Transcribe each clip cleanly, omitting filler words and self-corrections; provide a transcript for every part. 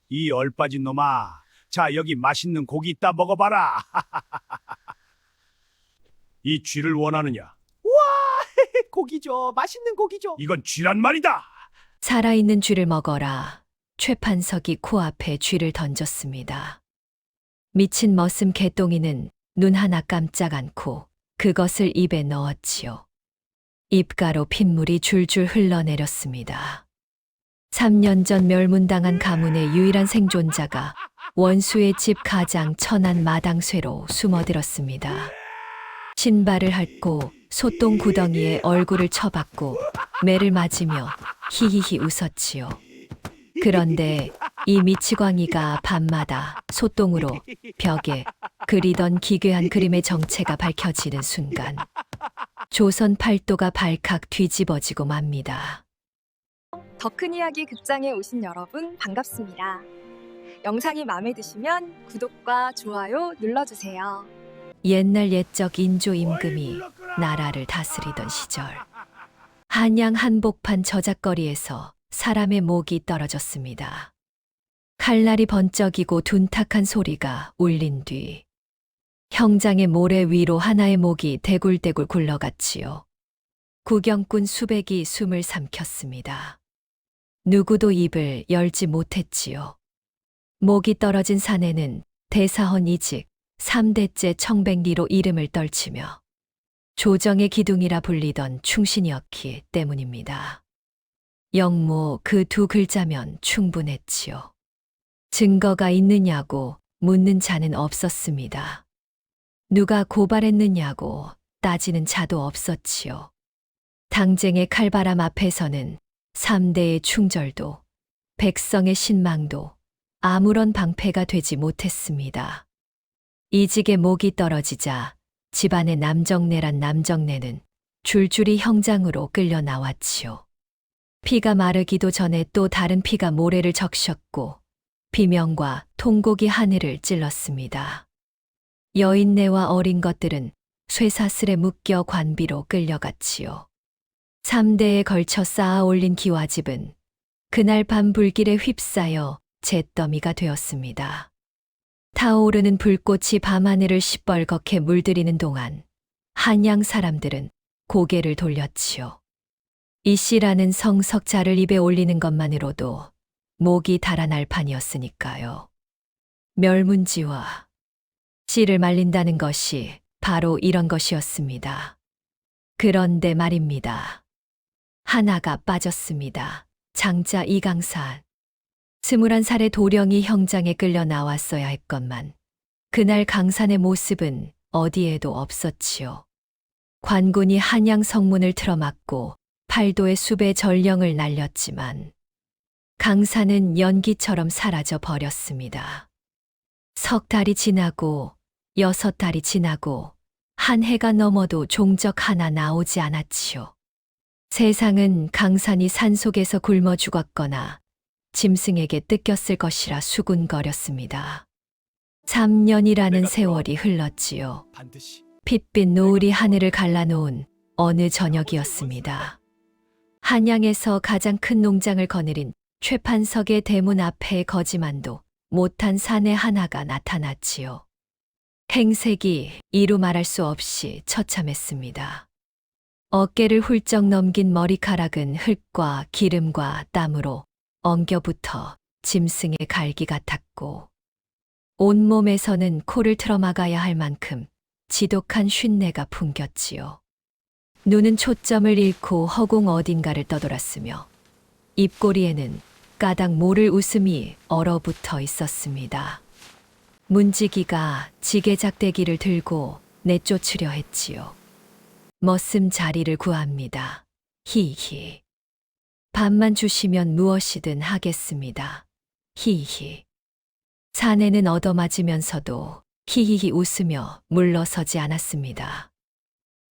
이 얼빠진 놈아. 자, 여기 맛있는 고기 있다 먹어봐라. 이 쥐를 원하느냐? 우와, 고기죠. 맛있는 고기죠. 이건 쥐란 말이다. 살아있는 쥐를 먹어라. 최판석이 코앞에 쥐를 던졌습니다. 미친 머슴 개똥이는 눈 하나 깜짝 않고 그것을 입에 넣었지요. 입가로 핏물이 줄줄 흘러내렸습니다. 3년 전 멸문당한 가문의 유일한 생존자가 원수의 집 가장 천한 마당쇠로 숨어들었습니다. 신발을 핥고 소똥 구덩이에 얼굴을 쳐박고 매를 맞으며 히히히 웃었지요. 그런데 이 미치광이가 밤마다 소똥으로 벽에 그리던 기괴한 그림의 정체가 밝혀지는 순간 조선 팔도가 발칵 뒤집어지고 맙니다. 더 큰 이야기 극장에 오신 여러분 반갑습니다. 영상이 마음에 드시면 구독과 좋아요 눌러주세요. 옛날 옛적 인조 임금이 나라를 다스리던 시절 한양 한복판 저작거리에서 사람의 목이 떨어졌습니다. 칼날이 번쩍이고 둔탁한 소리가 울린 뒤 형장의 모래 위로 하나의 목이 대굴대굴 굴러갔지요. 구경꾼 수백이 숨을 삼켰습니다. 누구도 입을 열지 못했지요. 목이 떨어진 사내는 대사헌 이직 3대째 청백리로 이름을 떨치며 조정의 기둥이라 불리던 충신이었기 때문입니다. 영모 그 두 글자면 충분했지요. 증거가 있느냐고 묻는 자는 없었습니다. 누가 고발했느냐고 따지는 자도 없었지요. 당쟁의 칼바람 앞에서는 3대의 충절도, 백성의 신망도 아무런 방패가 되지 못했습니다. 이직의 목이 떨어지자 집안의 남정네란 남정네는 줄줄이 형장으로 끌려 나왔지요. 피가 마르기도 전에 또 다른 피가 모래를 적셨고 비명과 통곡이 하늘을 찔렀습니다. 여인네와 어린 것들은 쇠사슬에 묶여 관비로 끌려갔지요. 3대에 걸쳐 쌓아 올린 기와집은 그날 밤 불길에 휩싸여 잿더미가 되었습니다. 타오르는 불꽃이 밤하늘을 시뻘겋게 물들이는 동안 한양 사람들은 고개를 돌렸지요. 이 씨라는 성석자를 입에 올리는 것만으로도 목이 달아날 판이었으니까요. 멸문지와 씨를 말린다는 것이 바로 이런 것이었습니다. 그런데 말입니다. 하나가 빠졌습니다. 장자 이강산. 21살의 도령이 형장에 끌려 나왔어야 했건만 그날 강산의 모습은 어디에도 없었지요. 관군이 한양 성문을 틀어막고 팔도의 숲에 전령을 날렸지만 강산은 연기처럼 사라져 버렸습니다. 석 달이 지나고 6달이 지나고 한 해가 넘어도 종적 하나 나오지 않았지요. 세상은 강산이 산속에서 굶어 죽었거나 짐승에게 뜯겼을 것이라 수군거렸습니다. 3년이라는 세월이 흘렀지요. 반드시 핏빛 노을이 하늘을 갈라놓은 어느 저녁이었습니다. 한양에서 가장 큰 농장을 거느린 최판석의 대문 앞에 거지만도 못한 사내 하나가 나타났지요. 행색이 이루 말할 수 없이 처참했습니다. 어깨를 훌쩍 넘긴 머리카락은 흙과 기름과 땀으로 엉겨붙어 짐승의 갈기 같았고 온몸에서는 코를 틀어막아야 할 만큼 지독한 쉰내가 풍겼지요. 눈은 초점을 잃고 허공 어딘가를 떠돌았으며 입꼬리에는 까닭 모를 웃음이 얼어붙어 있었습니다. 문지기가 지게작대기를 들고 내쫓으려 했지요. 머슴 자리를 구합니다. 히히. 밥만 주시면 무엇이든 하겠습니다. 히히. 사내는 얻어맞으면서도 히히히 웃으며 물러서지 않았습니다.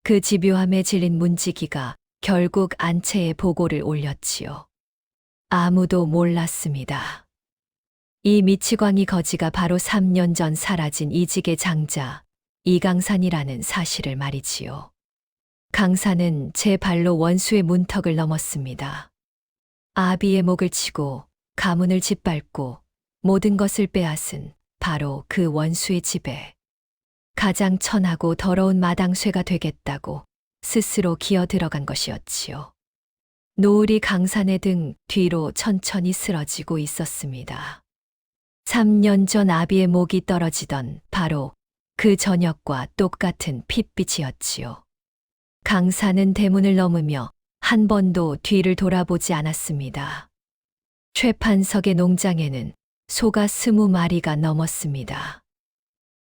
그 집요함에 질린 문지기가 결국 안채에 보고를 올렸지요. 아무도 몰랐습니다. 이 미치광이 거지가 바로 3년 전 사라진 이직의 장자 이강산이라는 사실을 말이지요. 강산은 제 발로 원수의 문턱을 넘었습니다. 아비의 목을 치고 가문을 짓밟고 모든 것을 빼앗은 바로 그 원수의 집에 가장 천하고 더러운 마당쇠가 되겠다고 스스로 기어 들어간 것이었지요. 노을이 강산의 등 뒤로 천천히 쓰러지고 있었습니다. 3년 전 아비의 목이 떨어지던 바로 그 저녁과 똑같은 핏빛이었지요. 강산은 대문을 넘으며 한 번도 뒤를 돌아보지 않았습니다. 최판석의 농장에는 소가 20마리가 넘었습니다.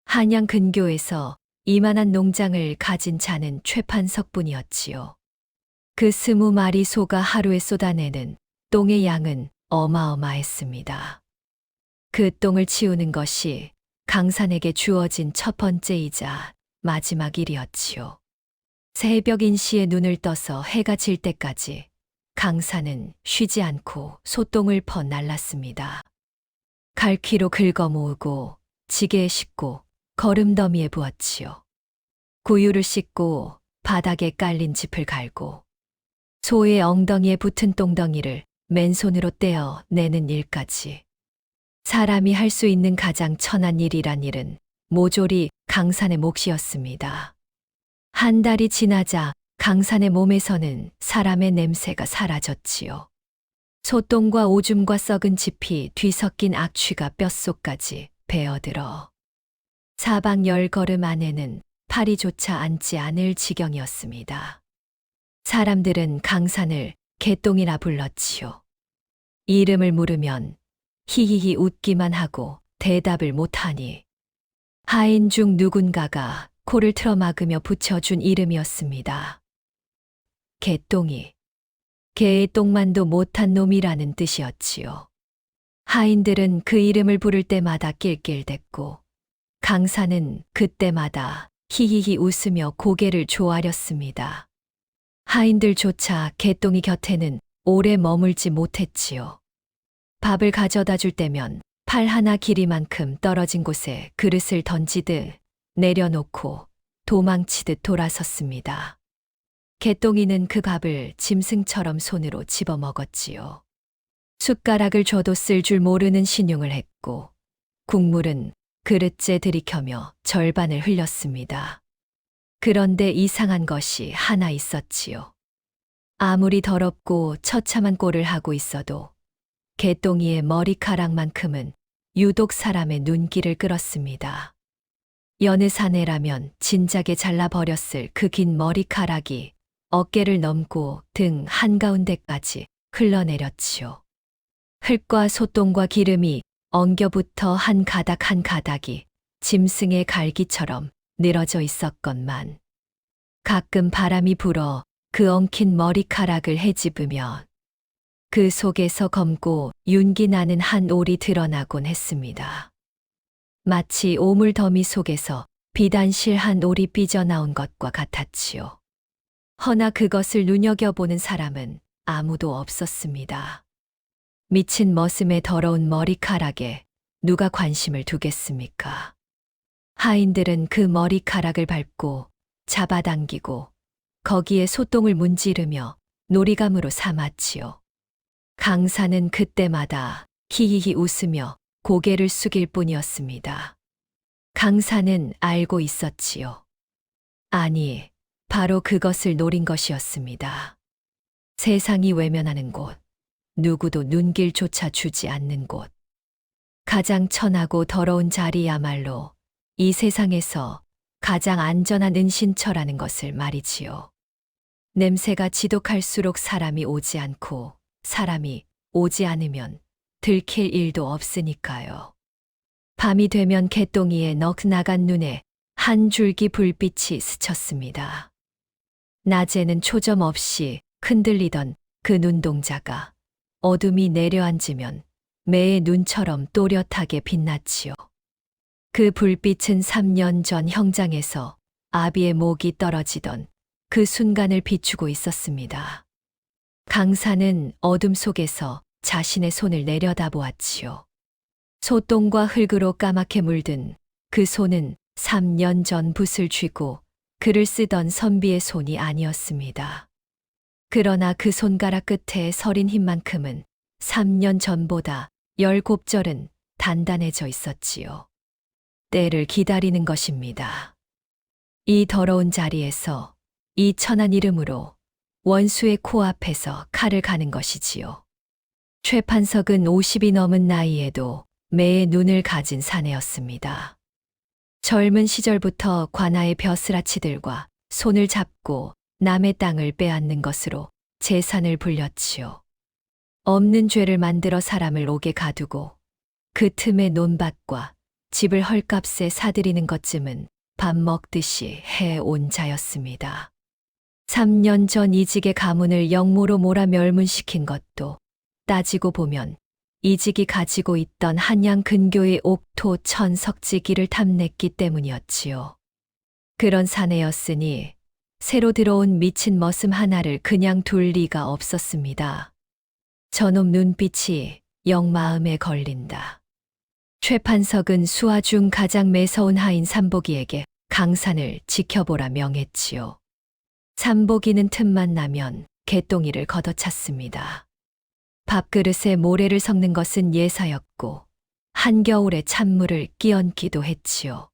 한양 근교에서 이만한 농장을 가진 자는 최판석뿐이었지요. 그 20마리 소가 하루에 쏟아내는 똥의 양은 어마어마했습니다. 그 똥을 치우는 것이 강산에게 주어진 첫 번째이자 마지막 일이었지요. 새벽 인시에 눈을 떠서 해가 질 때까지 강산은 쉬지 않고 소똥을 퍼 날랐습니다. 갈퀴로 긁어 모으고 지게에 싣고 거름더미에 부었지요. 구유를 씻고 바닥에 깔린 짚을 갈고 소의 엉덩이에 붙은 똥덩이를 맨손으로 떼어 내는 일까지. 사람이 할 수 있는 가장 천한 일이란 일은 모조리 강산의 몫이었습니다. 한 달이 지나자 강산의 몸에서는 사람의 냄새가 사라졌지요. 소똥과 오줌과 썩은 짚이 뒤섞인 악취가 뼛속까지 배어들어 사방 10걸음 안에는 파리조차 앉지 않을 지경이었습니다. 사람들은 강산을 개똥이라 불렀지요. 이름을 물으면 히히히 웃기만 하고 대답을 못하니 하인 중 누군가가 코를 틀어막으며 붙여준 이름이었습니다. 개똥이. 개의 똥만도 못한 놈이라는 뜻이었지요. 하인들은 그 이름을 부를 때마다 낄낄댔고 강산은 그때마다 히히히 웃으며 고개를 조아렸습니다. 하인들조차 개똥이 곁에는 오래 머물지 못했지요. 밥을 가져다 줄 때면 팔 하나 길이만큼 떨어진 곳에 그릇을 던지듯 내려놓고 도망치듯 돌아섰습니다. 개똥이는 그 밥을 짐승처럼 손으로 집어먹었지요. 숟가락을 줘도 쓸 줄 모르는 신용을 했고 국물은 그릇째 들이켜며 절반을 흘렸습니다. 그런데 이상한 것이 하나 있었지요. 아무리 더럽고 처참한 꼴을 하고 있어도 개똥이의 머리카락만큼은 유독 사람의 눈길을 끌었습니다. 여느 사내라면 진작에 잘라버렸을 그 긴 머리카락이 어깨를 넘고 등 한가운데까지 흘러내렸지요. 흙과 소똥과 기름이 엉겨붙어 한 가닥 한 가닥이 짐승의 갈기처럼 늘어져 있었건만 가끔 바람이 불어 그 엉킨 머리카락을 헤집으며 그 속에서 검고 윤기 나는 한 올이 드러나곤 했습니다. 마치 오물 더미 속에서 비단실 한 올이 삐져나온 것과 같았지요. 허나 그것을 눈여겨보는 사람은 아무도 없었습니다. 미친 머슴의 더러운 머리카락에 누가 관심을 두겠습니까? 하인들은 그 머리카락을 밟고 잡아당기고 거기에 소똥을 문지르며 놀이감으로 삼았지요. 강산은 그때마다 히히히 웃으며 고개를 숙일 뿐이었습니다. 강산은 알고 있었지요. 아니, 바로 그것을 노린 것이었습니다. 세상이 외면하는 곳, 누구도 눈길조차 주지 않는 곳. 가장 천하고 더러운 자리야말로 이 세상에서 가장 안전한 은신처라는 것을 말이지요. 냄새가 지독할수록 사람이 오지 않고 사람이 오지 않으면 들킬 일도 없으니까요. 밤이 되면 개똥이의 넉나간 눈에 한 줄기 불빛이 스쳤습니다. 낮에는 초점 없이 흔들리던 그 눈동자가 어둠이 내려앉으면 매의 눈처럼 또렷하게 빛났지요. 그 불빛은 3년 전 형장에서 아비의 목이 떨어지던 그 순간을 비추고 있었습니다. 강산은 어둠 속에서 자신의 손을 내려다보았지요. 소똥과 흙으로 까맣게 물든 그 손은 3년 전 붓을 쥐고 글을 쓰던 선비의 손이 아니었습니다. 그러나 그 손가락 끝에 서린 힘만큼은 3년 전보다 10곱절은 단단해져 있었지요. 때를 기다리는 것입니다. 이 더러운 자리에서 이 천한 이름으로 원수의 코앞에서 칼을 가는 것이지요. 최판석은 50이 넘은 나이에도 매의 눈을 가진 사내였습니다. 젊은 시절부터 관아의 벼슬아치들과 손을 잡고 남의 땅을 빼앗는 것으로 재산을 불렸지요. 없는 죄를 만들어 사람을 옥에 가두고 그 틈에 논밭과 집을 헐값에 사들이는 것쯤은 밥 먹듯이 해온 자였습니다. 3년 전 이직의 가문을 영모로 몰아 멸문시킨 것도 따지고 보면 이직이 가지고 있던 한양 근교의 옥토 천석지기를 탐냈기 때문이었지요. 그런 사내였으니 새로 들어온 미친 머슴 하나를 그냥 둘 리가 없었습니다. 저놈 눈빛이 영 마음에 걸린다. 최판석은 수하 중 가장 매서운 하인 삼복이에게 강산을 지켜보라 명했지요. 삼복이는 틈만 나면 개똥이를 걷어찼습니다. 밥그릇에 모래를 섞는 것은 예사였고 한겨울에 찬물을 끼얹기도 했지요.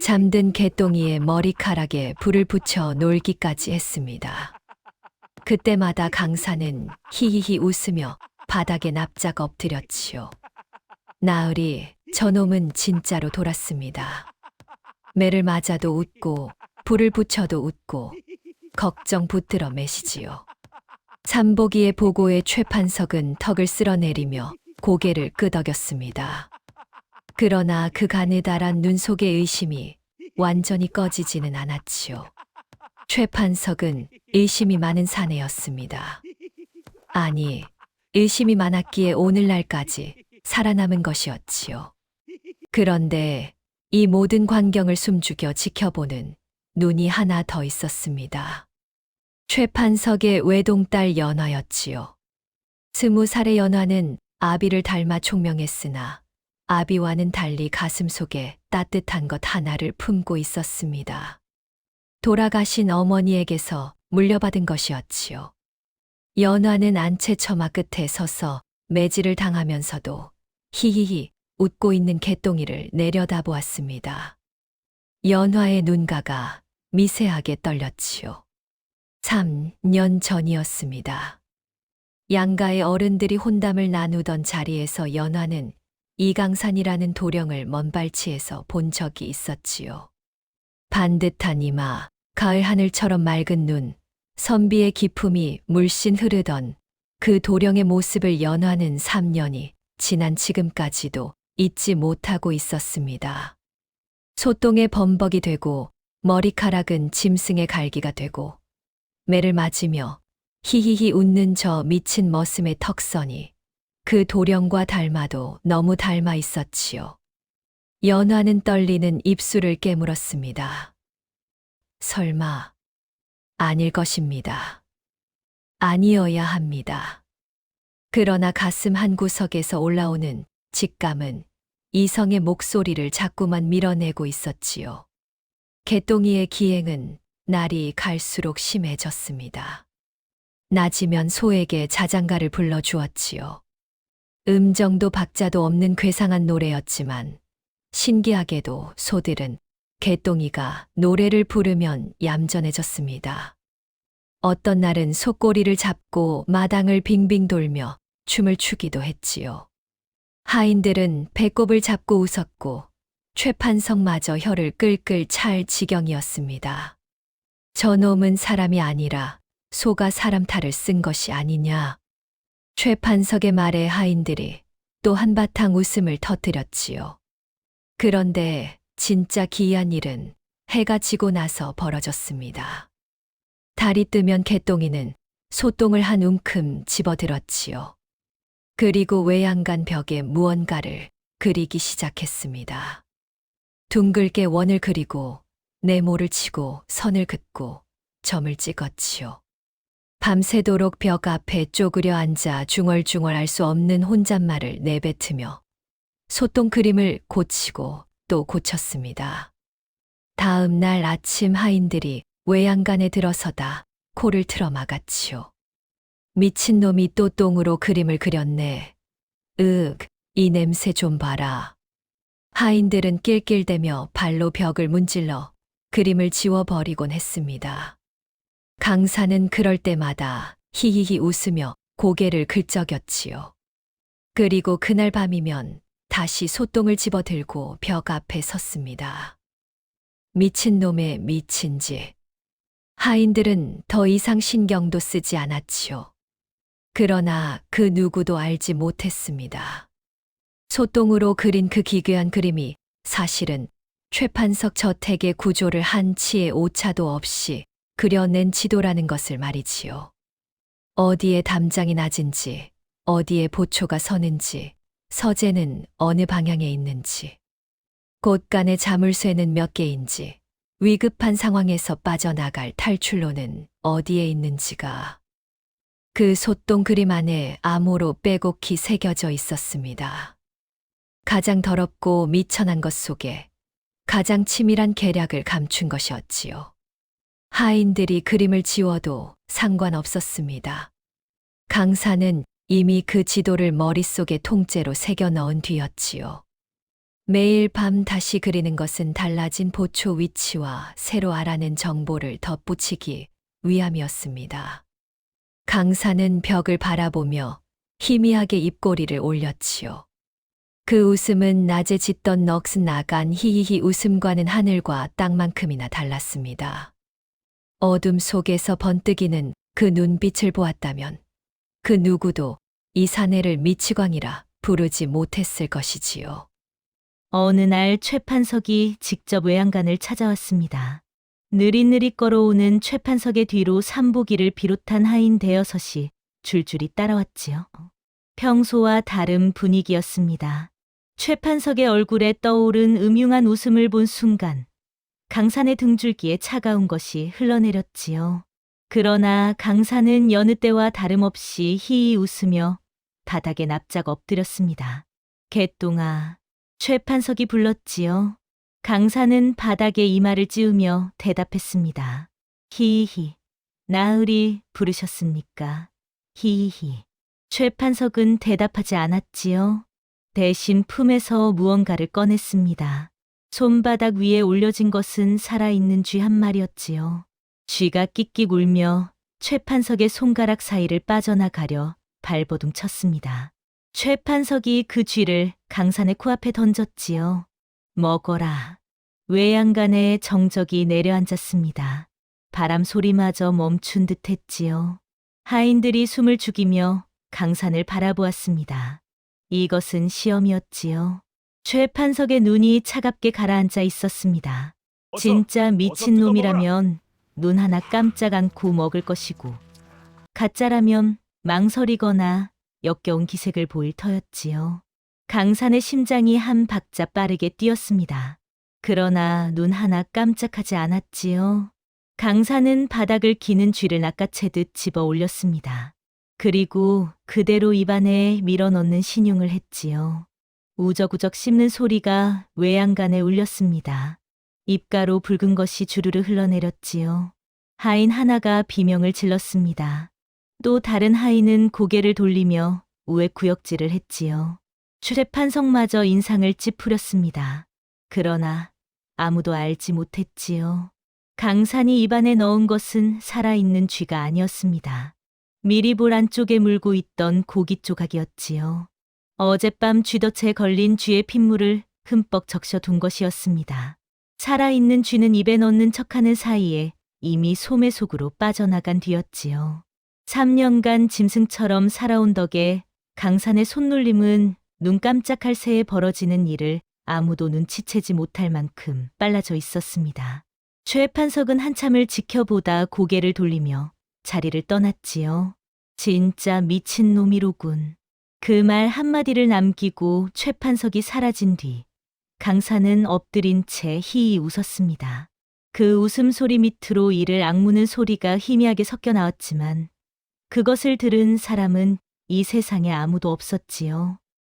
잠든 개똥이의 머리카락에 불을 붙여 놀기까지 했습니다. 그때마다 강사는 히히히 웃으며 바닥에 납작 엎드렸지요. 나으리 저놈은 진짜로 돌았습니다. 매를 맞아도 웃고 불을 붙여도 웃고 걱정 붙들어 매시지요. 삼복이의 보고에 최판석은 턱을 쓸어내리며 고개를 끄덕였습니다. 그러나 그 가느다란 눈 속의 의심이 완전히 꺼지지는 않았지요. 최판석은 의심이 많은 사내였습니다. 아니, 의심이 많았기에 오늘날까지 살아남은 것이었지요. 그런데 이 모든 광경을 숨죽여 지켜보는 눈이 하나 더 있었습니다. 최판석의 외동딸 연화였지요. 20살의 연화는 아비를 닮아 총명했으나 아비와는 달리 가슴 속에 따뜻한 것 하나를 품고 있었습니다. 돌아가신 어머니에게서 물려받은 것이었지요. 연화는 안채 처마 끝에 서서 매질을 당하면서도 히히히 웃고 있는 개똥이를 내려다보았습니다. 연화의 눈가가 미세하게 떨렸지요. 3년 전이었습니다. 양가의 어른들이 혼담을 나누던 자리에서 연화는 이강산이라는 도령을 먼발치에서 본 적이 있었지요. 반듯한 이마, 가을 하늘처럼 맑은 눈, 선비의 기품이 물씬 흐르던 그 도령의 모습을 연화는 3년이 지난 지금까지도 잊지 못하고 있었습니다. 소똥의 범벅이 되고 머리카락은 짐승의 갈기가 되고 매를 맞으며 히히히 웃는 저 미친 머슴의 턱선이 그 도령과 닮아도 너무 닮아 있었지요. 연화는 떨리는 입술을 깨물었습니다. 설마 아닐 것입니다. 아니어야 합니다. 그러나 가슴 한구석에서 올라오는 직감은 이성의 목소리를 자꾸만 밀어내고 있었지요. 개똥이의 기행은 날이 갈수록 심해졌습니다. 낮이면 소에게 자장가를 불러주었지요. 음정도 박자도 없는 괴상한 노래였지만 신기하게도 소들은 개똥이가 노래를 부르면 얌전해졌습니다. 어떤 날은 소꼬리를 잡고 마당을 빙빙 돌며 춤을 추기도 했지요. 하인들은 배꼽을 잡고 웃었고 최판석마저 혀를 끌끌 찰 지경이었습니다. 저놈은 사람이 아니라 소가 사람 탈을 쓴 것이 아니냐. 최판석의 말에 하인들이 또 한바탕 웃음을 터뜨렸지요. 그런데 진짜 기이한 일은 해가 지고 나서 벌어졌습니다. 달이 뜨면 개똥이는 소똥을 한 움큼 집어들었지요. 그리고 외양간 벽에 무언가를 그리기 시작했습니다. 둥글게 원을 그리고 네모를 치고 선을 긋고 점을 찍었지요. 밤새도록 벽 앞에 쪼그려 앉아 중얼중얼 알 수 없는 혼잣말을 내뱉으며 소똥 그림을 고치고 또 고쳤습니다. 다음 날 아침 하인들이 외양간에 들어서다 코를 틀어 막았지요. 미친놈이 또 똥으로 그림을 그렸네. 이 냄새 좀 봐라. 하인들은 낄낄대며 발로 벽을 문질러 그림을 지워버리곤 했습니다. 강사는 그럴 때마다 히히히 웃으며 고개를 긁적였지요. 그리고 그날 밤이면 다시 솥똥을 집어들고 벽 앞에 섰습니다. 미친놈의 미친 짓. 하인들은 더 이상 신경도 쓰지 않았지요. 그러나 그 누구도 알지 못했습니다. 솥똥으로 그린 그 기괴한 그림이 사실은 최판석 저택의 구조를 한 치의 오차도 없이 그려낸 지도라는 것을 말이지요. 어디에 담장이 낮은지, 어디에 보초가 서는지, 서재는 어느 방향에 있는지, 곳간에 자물쇠는 몇 개인지, 위급한 상황에서 빠져나갈 탈출로는 어디에 있는지가 그 솥똥 그림 안에 암호로 빼곡히 새겨져 있었습니다. 가장 더럽고 미천한 것 속에 가장 치밀한 계략을 감춘 것이었지요. 하인들이 그림을 지워도 상관없었습니다. 강사는 이미 그 지도를 머릿속에 통째로 새겨 넣은 뒤였지요. 매일 밤 다시 그리는 것은 달라진 보초 위치와 새로 알아낸 정보를 덧붙이기 위함이었습니다. 강사는 벽을 바라보며 희미하게 입꼬리를 올렸지요. 그 웃음은 낮에 짓던 넋은 나간 히히히 웃음과는 하늘과 땅만큼이나 달랐습니다. 어둠 속에서 번뜩이는 그 눈빛을 보았다면 그 누구도 이 사내를 미치광이라 부르지 못했을 것이지요. 어느 날 최판석이 직접 외양간을 찾아왔습니다. 느릿느릿 걸어오는 최판석의 뒤로 삼보기를 비롯한 하인 대여섯이 줄줄이 따라왔지요. 평소와 다른 분위기였습니다. 최판석의 얼굴에 떠오른 음흉한 웃음을 본 순간 강산의 등줄기에 차가운 것이 흘러내렸지요. 그러나 강산은 여느 때와 다름없이 희히 웃으며 바닥에 납작 엎드렸습니다. 개똥아, 최판석이 불렀지요. 강산은 바닥에 이마를 찌우며 대답했습니다. 히히, 나으리 부르셨습니까? 히히. 최판석은 대답하지 않았지요. 대신 품에서 무언가를 꺼냈습니다. 손바닥 위에 올려진 것은 살아있는 쥐 한 마리였지요. 쥐가 끽끽 울며 최판석의 손가락 사이를 빠져나가려 발버둥 쳤습니다. 최판석이 그 쥐를 강산의 코앞에 던졌지요. 먹어라. 외양간에 정적이 내려앉았습니다. 바람 소리마저 멈춘 듯 했지요. 하인들이 숨을 죽이며 강산을 바라보았습니다. 이것은 시험이었지요. 최판석의 눈이 차갑게 가라앉아 있었습니다. 진짜 미친놈이라면 눈 하나 깜짝 않고 먹을 것이고 가짜라면 망설이거나 역겨운 기색을 보일 터였지요. 강산의 심장이 한 박자 빠르게 뛰었습니다. 그러나 눈 하나 깜짝하지 않았지요. 강산은 바닥을 기는 쥐를 낚아채듯 집어 올렸습니다. 그리고 그대로 입안에 밀어넣는 신용을 했지요. 우적우적 씹는 소리가 외양간에 울렸습니다. 입가로 붉은 것이 주르르 흘러내렸지요. 하인 하나가 비명을 질렀습니다. 또 다른 하인은 고개를 돌리며 우에 구역질을 했지요. 최판석마저 인상을 찌푸렸습니다. 그러나 아무도 알지 못했지요. 강산이 입안에 넣은 것은 살아있는 쥐가 아니었습니다. 미리볼 안쪽에 물고 있던 고기 조각이었지요. 어젯밤 쥐덫에 걸린 쥐의 핏물을 흠뻑 적셔둔 것이었습니다. 살아있는 쥐는 입에 넣는 척하는 사이에 이미 소매 속으로 빠져나간 뒤였지요. 3년간 짐승처럼 살아온 덕에 강산의 손놀림은 눈 깜짝할 새에 벌어지는 일을 아무도 눈치채지 못할 만큼 빨라져 있었습니다. 최판석은 한참을 지켜보다 고개를 돌리며 자리를 떠났지요. 진짜 미친놈이로군. 그 말 한마디를 남기고 최판석이 사라진 뒤 강산은 엎드린 채 희히 웃었습니다. 그 웃음소리 밑으로 이를 악무는 소리가 희미하게 섞여 나왔지만 그것을 들은 사람은 이 세상에 아무도 없었지요.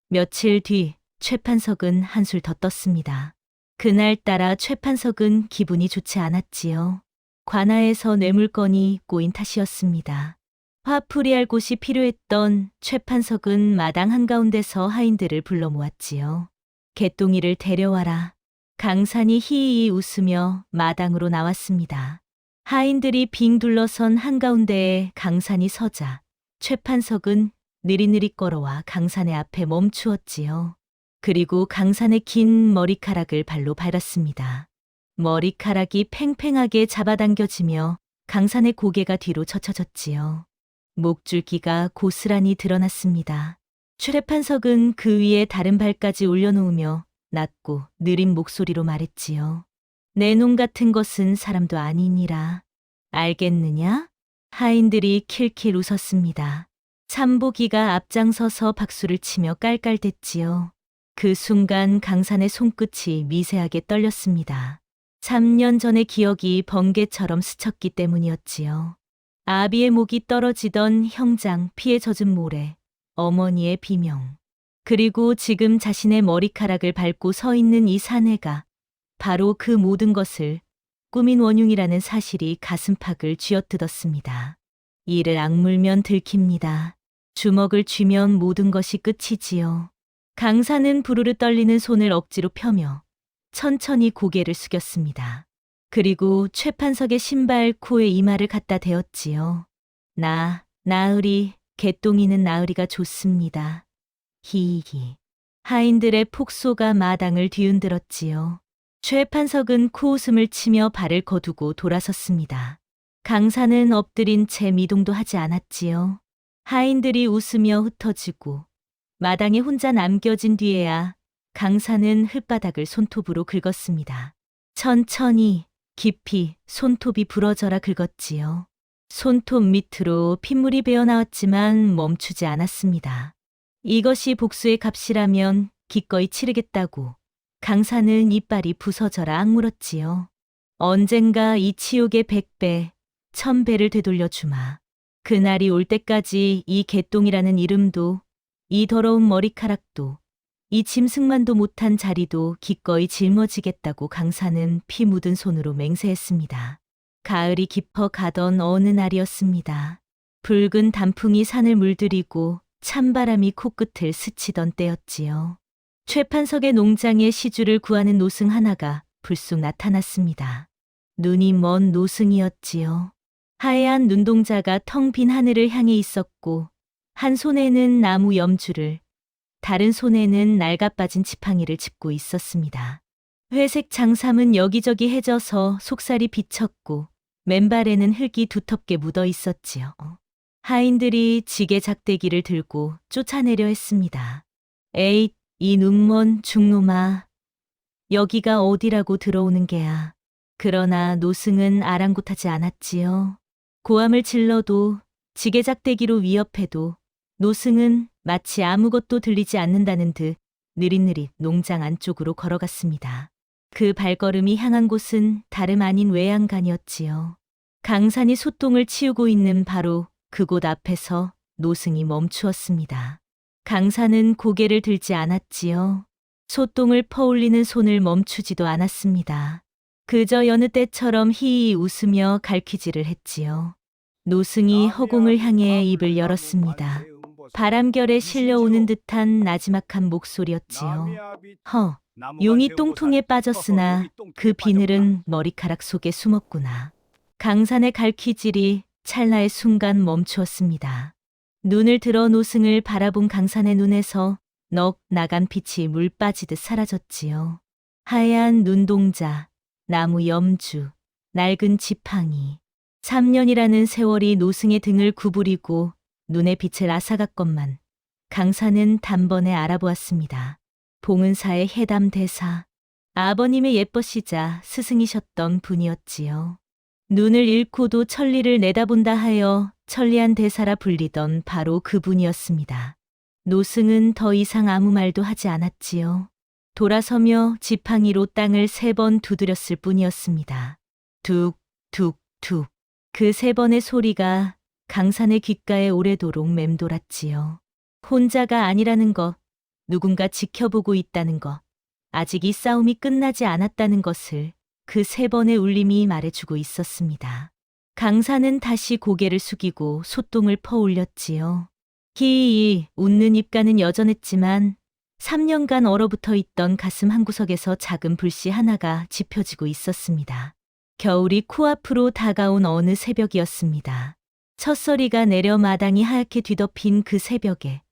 며칠 뒤 최판석은 한술 더 떴습니다. 그날따라 최판석은 기분이 좋지 않았지요. 관아에서 뇌물건이 꼬인 탓이었습니다. 화풀이할 곳이 필요했던 최판석은 마당 한가운데서 하인들을 불러 모았지요. 개똥이를 데려와라. 강산이 히히 웃으며 마당으로 나왔습니다. 하인들이 빙 둘러선 한가운데에 강산이 서자 최판석은 느릿느릿 걸어와 강산의 앞에 멈추었지요. 그리고 강산의 긴 머리카락을 발로 밟았습니다. 머리카락이 팽팽하게 잡아당겨지며 강산의 고개가 뒤로 젖혀졌지요. 목줄기가 고스란히 드러났습니다. 최판석은 그 위에 다른 발까지 올려놓으며 낮고 느린 목소리로 말했지요. 내 놈 같은 것은 사람도 아니니라. 알겠느냐? 하인들이 킬킬 웃었습니다. 삼보기가 앞장서서 박수를 치며 깔깔댔지요. 그 순간 강산의 손끝이 미세하게 떨렸습니다. 3년 전의 기억이 번개처럼 스쳤기 때문이었지요. 아비의 목이 떨어지던 형장 피에 젖은 모래, 어머니의 비명, 그리고 지금 자신의 머리카락을 밟고 서 있는 이 사내가 바로 그 모든 것을 꾸민 원흉이라는 사실이 가슴팍을 쥐어뜯었습니다. 이를 악물면 들킵니다. 주먹을 쥐면 모든 것이 끝이지요. 강산은 부르르 떨리는 손을 억지로 펴며 천천히 고개를 숙였습니다. 그리고 최판석의 신발 코에 이마를 갖다 대었지요. 나으리, 개똥이는 나으리가 좋습니다. 히히. 하인들의 폭소가 마당을 뒤흔들었지요. 최판석은 코웃음을 치며 발을 거두고 돌아섰습니다. 강산은 엎드린 채 미동도 하지 않았지요. 하인들이 웃으며 흩어지고 마당에 혼자 남겨진 뒤에야 강산은 흙바닥을 손톱으로 긁었습니다. 천천히 깊이 손톱이 부러져라 긁었지요. 손톱 밑으로 핏물이 배어나왔지만 멈추지 않았습니다. 이것이 복수의 값이라면 기꺼이 치르겠다고 강산은 이빨이 부서져라 악물었지요. 언젠가 이 치욕의 100배, 1000배를 되돌려 주마. 그날이 올 때까지 이 개똥이라는 이름도, 이 더러운 머리카락도, 이 짐승만도 못한 자리도 기꺼이 짊어지겠다고 강산은 피 묻은 손으로 맹세했습니다. 가을이 깊어 가던 어느 날이었습니다. 붉은 단풍이 산을 물들이고 찬바람이 코끝을 스치던 때였지요. 최판석의 농장에 시주를 구하는 노승 하나가 불쑥 나타났습니다. 눈이 먼 노승이었지요. 하얀 눈동자가 텅 빈 하늘을 향해 있었고 한 손에는 나무 염주를, 다른 손에는 낡아빠진 지팡이를 짚고 있었습니다. 회색 장삼은 여기저기 해져서 속살이 비쳤고 맨발에는 흙이 두텁게 묻어 있었지요. 하인들이 지게 작대기를 들고 쫓아내려 했습니다. 에잇, 이 눈먼 중놈아. 여기가 어디라고 들어오는 게야. 그러나 노승은 아랑곳하지 않았지요. 고함을 질러도 지게 작대기로 위협해도 노승은 마치 아무것도 들리지 않는다는 듯 느릿느릿 농장 안쪽으로 걸어갔습니다. 그 발걸음이 향한 곳은 다름 아닌 외양간이었지요. 강산이 소똥을 치우고 있는 바로 그곳 앞에서 노승이 멈추었습니다. 강산은 고개를 들지 않았지요. 소똥을 퍼올리는 손을 멈추지도 않았습니다. 그저 여느 때처럼 히히 웃으며 갈퀴질을 했지요. 노승이 허공을 향해 입을 열었습니다. 바람결에 실려오는 듯한 나지막한 목소리였지요. 용이 똥통에 빠졌으나 그 비늘은 머리카락 속에 숨었구나. 강산의 갈퀴질이 찰나의 순간 멈추었습니다. 눈을 들어 노승을 바라본 강산의 눈에서 넋 나간 빛이 물 빠지듯 사라졌지요. 하얀 눈동자, 나무 염주, 낡은 지팡이. 3년이라는 세월이 노승의 등을 구부리고 눈에 빛을 앗아갔건만 강산은 단번에 알아보았습니다. 봉은사의 해담 대사, 아버님의 예뻐시자 스승이셨던 분이었지요. 눈을 잃고도 천리를 내다본다 하여 천리한 대사라 불리던 바로 그분이었습니다. 노승은 더 이상 아무 말도 하지 않았지요. 돌아서며 지팡이로 땅을 3번 두드렸을 뿐이었습니다. 툭, 툭, 툭. 그 3번의 소리가 강산의 귓가에 오래도록 맴돌았지요. 혼자가 아니라는 것, 누군가 지켜보고 있다는 것, 아직 이 싸움이 끝나지 않았다는 것을 그 3번의 울림이 말해주고 있었습니다. 강사는 다시 고개를 숙이고 소똥을 퍼올렸지요. 히히 웃는 입가는 여전했지만 3년간 얼어붙어 있던 가슴 한구석에서 작은 불씨 하나가 지펴지고 있었습니다. 겨울이 코앞으로 다가온 어느 새벽이었습니다. 첫서리가 내려 마당이 하얗게 뒤덮인 그 새벽에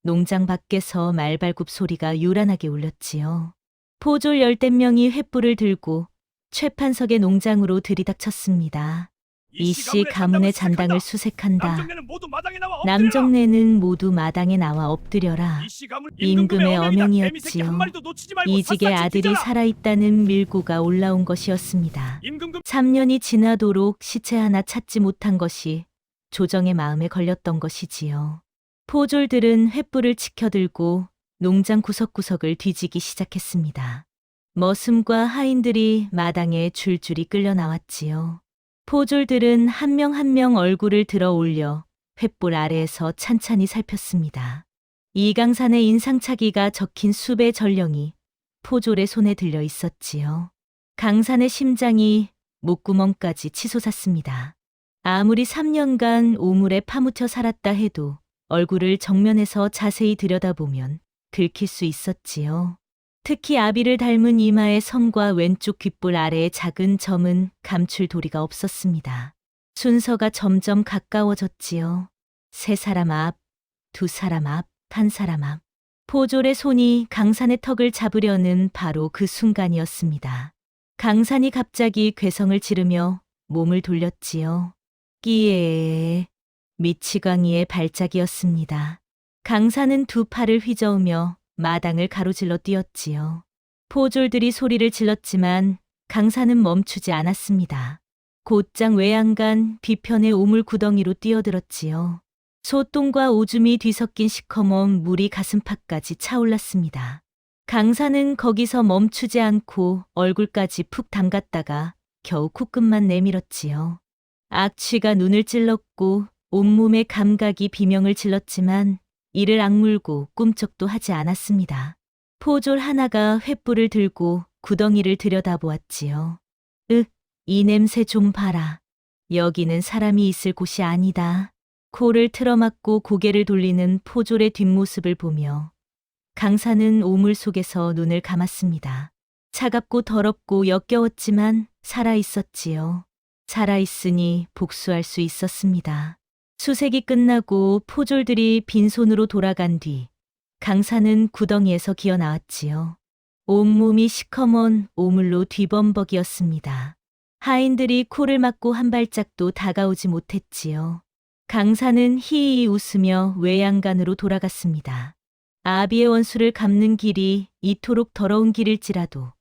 농장 밖에서 말발굽 소리가 요란하게 울렸지요. 포졸 10댓명이 횃불을 들고 최판석의 농장으로 들이닥쳤습니다. 이씨 가문의 잔당을 수색한다. 남정네는 모두 마당에 나와 엎드려라. 남정네는 모두 마당에 나와 엎드려라. 이씨 가문 임금의 어명이다. 어명이었지요. 개미새끼 한 마리도 놓치지 말고 이직의 샅샅이 아들이 뒤져라. 살아있다는 밀고가 올라온 것이었습니다. 임금금 3년이 지나도록 시체 하나 찾지 못한 것이 조정의 마음에 걸렸던 것이지요. 포졸들은 횃불을 치켜들고 농장 구석구석을 뒤지기 시작했습니다. 머슴과 하인들이 마당에 줄줄이 끌려 나왔지요. 포졸들은 한 명 한 명 얼굴을 들어 올려 횃불 아래에서 찬찬히 살폈습니다. 이강산의 인상착의가 적힌 수배 전령이 포졸의 손에 들려 있었지요. 강산의 심장이 목구멍까지 치솟았습니다. 아무리 3년간 오물에 파묻혀 살았다 해도 얼굴을 정면에서 자세히 들여다보면 긁힐 수 있었지요. 특히 아비를 닮은 이마의 섬과 왼쪽 귓볼 아래의 작은 점은 감출 도리가 없었습니다. 순서가 점점 가까워졌지요. 3사람 앞, 2사람 앞, 1사람 앞. 포졸의 손이 강산의 턱을 잡으려는 바로 그 순간이었습니다. 강산이 갑자기 괴성을 지르며 몸을 돌렸지요. 끼에 미치광이의 발작이었습니다. 강산은 두 팔을 휘저으며 마당을 가로질러 뛰었지요. 포졸들이 소리를 질렀지만 강산은 멈추지 않았습니다. 곧장 외양간 뒤편의 우물 구덩이로 뛰어들었지요. 소똥과 오줌이 뒤섞인 시커먼 물이 가슴팍까지 차올랐습니다. 강산은 거기서 멈추지 않고 얼굴까지 푹 담갔다가 겨우 코끝만 내밀었지요. 악취가 눈을 찔렀고 온몸의 감각이 비명을 질렀지만 이를 악물고 꿈쩍도 하지 않았습니다. 포졸 하나가 횃불을 들고 구덩이를 들여다보았지요. 이 냄새 좀 봐라. 여기는 사람이 있을 곳이 아니다. 코를 틀어막고 고개를 돌리는 포졸의 뒷모습을 보며 강산은 오물 속에서 눈을 감았습니다. 차갑고 더럽고 역겨웠지만 살아있었지요. 살아있으니 복수할 수 있었습니다. 수색이 끝나고 포졸들이 빈손으로 돌아간 뒤 강산은 구덩이에서 기어 나왔지요. 온몸이 시커먼 오물로 뒤범벅이었습니다. 하인들이 코를 막고 한 발짝도 다가오지 못했지요. 강산은 희히 웃으며 외양간으로 돌아갔습니다. 아비의 원수를 갚는 길이 이토록 더러운 길일지라도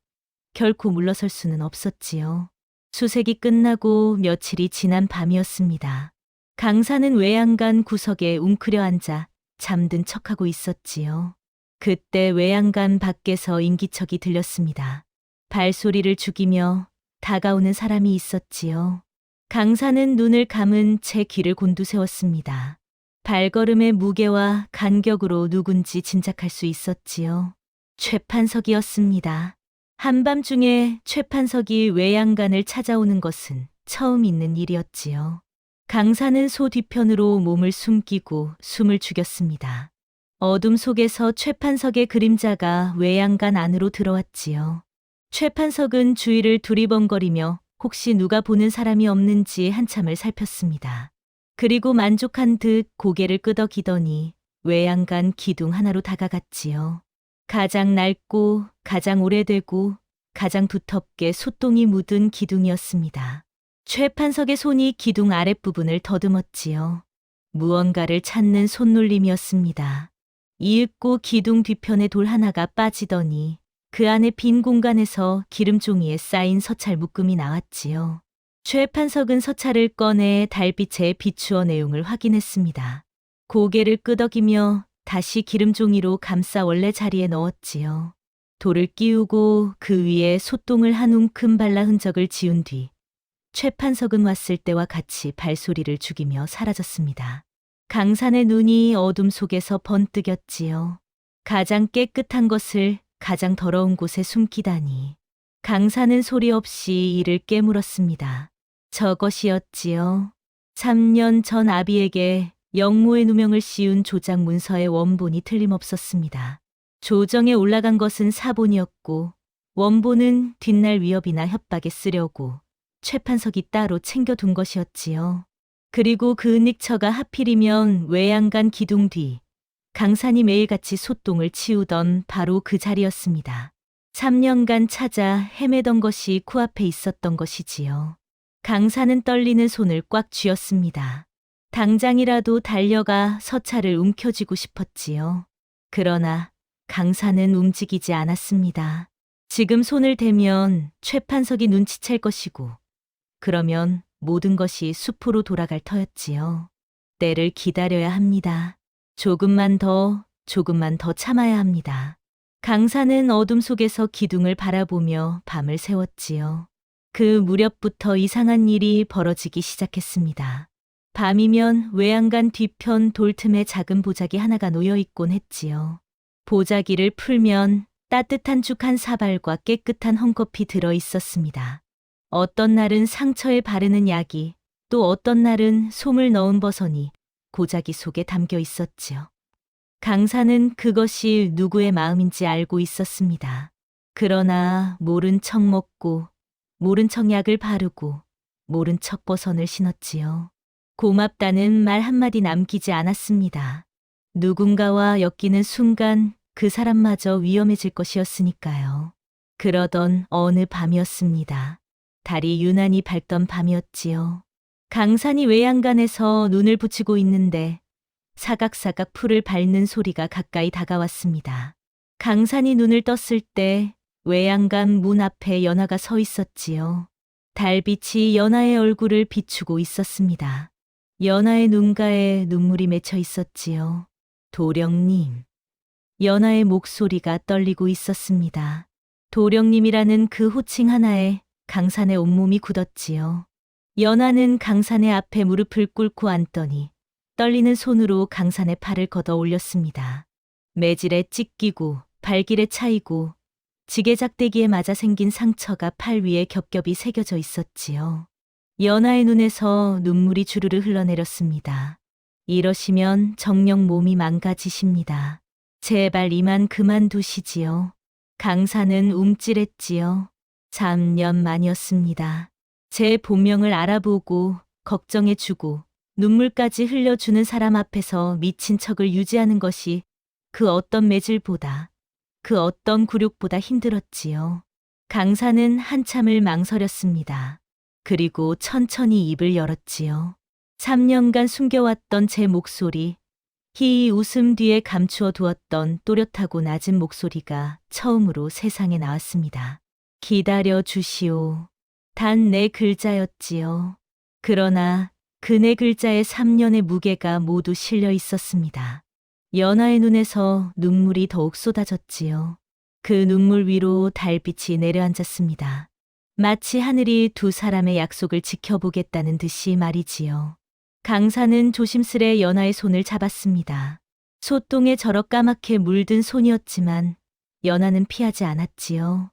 결코 물러설 수는 없었지요. 수색이 끝나고 며칠이 지난 밤이었습니다. 강산은 외양간 구석에 웅크려 앉아 잠든 척하고 있었지요. 그때 외양간 밖에서 인기척이 들렸습니다. 발소리를 죽이며 다가오는 사람이 있었지요. 강산은 눈을 감은 채 귀를 곤두세웠습니다. 발걸음의 무게와 간격으로 누군지 짐작할 수 있었지요. 최판석이었습니다. 한밤중에 최판석이 외양간을 찾아오는 것은 처음 있는 일이었지요. 강산은 소 뒤편으로 몸을 숨기고 숨을 죽였습니다. 어둠 속에서 최판석의 그림자가 외양간 안으로 들어왔지요. 최판석은 주위를 두리번거리며 혹시 누가 보는 사람이 없는지 한참을 살폈습니다. 그리고 만족한 듯 고개를 끄덕이더니 외양간 기둥 하나로 다가갔지요. 가장 낡고 가장 오래되고 가장 두텁게 소똥이 묻은 기둥이었습니다. 최판석의 손이 기둥 아랫부분을 더듬었지요. 무언가를 찾는 손놀림이었습니다. 이윽고 기둥 뒤편에 돌 하나가 빠지더니 그 안에 빈 공간에서 기름종이에 쌓인 서찰 묶음이 나왔지요. 최판석은 서찰을 꺼내 달빛에 비추어 내용을 확인했습니다. 고개를 끄덕이며 다시 기름종이로 감싸 원래 자리에 넣었지요. 돌을 끼우고 그 위에 소똥을 한 웅큼 발라 흔적을 지운 뒤 최판석은 왔을 때와 같이 발소리를 죽이며 사라졌습니다. 강산의 눈이 어둠 속에서 번뜩였지요. 가장 깨끗한 것을 가장 더러운 곳에 숨기다니. 강산은 소리 없이 이를 깨물었습니다. 저것이었지요. 3년 전 아비에게 영모의 누명을 씌운 조작 문서의 원본이 틀림없었습니다. 조정에 올라간 것은 사본이었고 원본은 뒷날 위협이나 협박에 쓰려고 최판석이 따로 챙겨둔 것이었지요. 그리고 그 은닉처가 하필이면 외양간 기둥 뒤 강산이 매일같이 소똥을 치우던 바로 그 자리였습니다. 3년간 찾아 헤매던 것이 코앞에 있었던 것이지요. 강산은 떨리는 손을 꽉 쥐었습니다. 당장이라도 달려가 서찰을 움켜쥐고 싶었지요. 그러나 강산은 움직이지 않았습니다. 지금 손을 대면 최판석이 눈치챌 것이고 그러면 모든 것이 숲으로 돌아갈 터였지요. 때를 기다려야 합니다. 조금만 더 참아야 합니다. 강산은 어둠 속에서 기둥을 바라보며 밤을 새웠지요. 그 무렵부터 이상한 일이 벌어지기 시작했습니다. 밤이면 외양간 뒤편 돌틈에 작은 보자기 하나가 놓여 있곤 했지요. 보자기를 풀면 따뜻한 죽 한 사발과 깨끗한 헝겊이 들어 있었습니다. 어떤 날은 상처에 바르는 약이, 또 어떤 날은 솜을 넣은 버선이 보자기 속에 담겨 있었지요. 강산은 그것이 누구의 마음인지 알고 있었습니다. 그러나 모른 척 먹고, 모른 척 약을 바르고, 모른 척 버선을 신었지요. 고맙다는 말 한마디 남기지 않았습니다. 누군가와 엮이는 순간 그 사람마저 위험해질 것이었으니까요. 그러던 어느 밤이었습니다. 달이 유난히 밝던 밤이었지요. 강산이 외양간에서 눈을 붙이고 있는데 사각사각 풀을 밟는 소리가 가까이 다가왔습니다. 강산이 눈을 떴을 때 외양간 문 앞에 연하가 서 있었지요. 달빛이 연하의 얼굴을 비추고 있었습니다. 연하의 눈가에 눈물이 맺혀 있었지요. 도령님. 연하의 목소리가 떨리고 있었습니다. 도령님이라는 그 호칭 하나에 강산의 온몸이 굳었지요. 연하는 강산의 앞에 무릎을 꿇고 앉더니 떨리는 손으로 강산의 팔을 걷어 올렸습니다. 매질에 찢기고 발길에 차이고 지게작대기에 맞아 생긴 상처가 팔 위에 겹겹이 새겨져 있었지요. 연하의 눈에서 눈물이 주르르 흘러내렸습니다. 이러시면 정녕 몸이 망가지십니다. 제발 이만 그만두시지요. 강산은 움찔했지요. 3년 만이었습니다. 제 본명을 알아보고 걱정해주고 눈물까지 흘려주는 사람 앞에서 미친 척을 유지하는 것이 그 어떤 매질보다, 그 어떤 굴욕보다 힘들었지요. 강산은 한참을 망설였습니다. 그리고 천천히 입을 열었지요. 3년간 숨겨왔던 제 목소리, 희이 웃음 뒤에 감추어 두었던 또렷하고 낮은 목소리가 처음으로 세상에 나왔습니다. 기다려 주시오. 단 네 글자였지요. 그러나 그 네 글자에 3년의 무게가 모두 실려 있었습니다. 연하의 눈에서 눈물이 더욱 쏟아졌지요. 그 눈물 위로 달빛이 내려앉았습니다. 마치 하늘이 두 사람의 약속을 지켜보겠다는 듯이 말이지요. 강산은 조심스레 연하의 손을 잡았습니다. 소똥에 저럭 까맣게 물든 손이었지만 연하는 피하지 않았지요.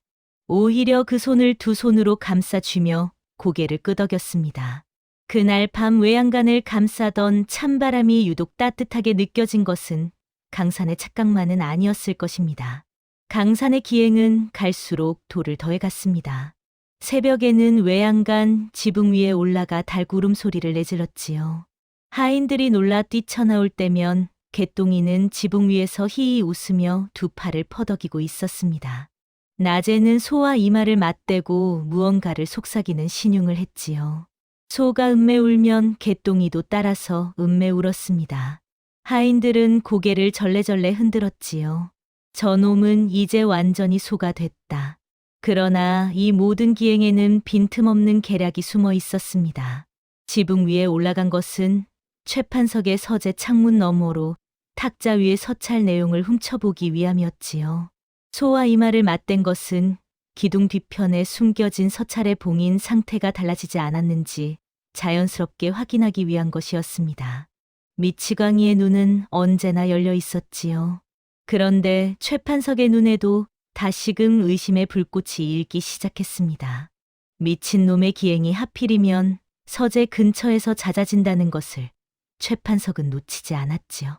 오히려 그 손을 두 손으로 감싸쥐며 고개를 끄덕였습니다. 그날 밤 외양간을 감싸던 찬바람이 유독 따뜻하게 느껴진 것은 강산의 착각만은 아니었을 것입니다. 강산의 기행은 갈수록 돌을 더해갔습니다. 새벽에는 외양간 지붕 위에 올라가 달구름 소리를 내질렀지요. 하인들이 놀라 뛰쳐나올 때면 개똥이는 지붕 위에서 희히 웃으며 두 팔을 퍼덕이고 있었습니다. 낮에는 소와 이마를 맞대고 무언가를 속삭이는 신용을 했지요. 소가 음매 울면 개똥이도 따라서 음매 울었습니다. 하인들은 고개를 절레절레 흔들었지요. 저놈은 이제 완전히 소가 됐다. 그러나 이 모든 기행에는 빈틈없는 계략이 숨어 있었습니다. 지붕 위에 올라간 것은 최판석의 서재 창문 너머로 탁자 위의 서찰 내용을 훔쳐보기 위함이었지요. 소와 이마를 맞댄 것은 기둥 뒤편에 숨겨진 서찰의 봉인 상태가 달라지지 않았는지 자연스럽게 확인하기 위한 것이었습니다. 미치광이의 눈은 언제나 열려 있었지요. 그런데 최판석의 눈에도 다시금 의심의 불꽃이 일기 시작했습니다. 미친놈의 기행이 하필이면 서재 근처에서 잦아진다는 것을 최판석은 놓치지 않았지요.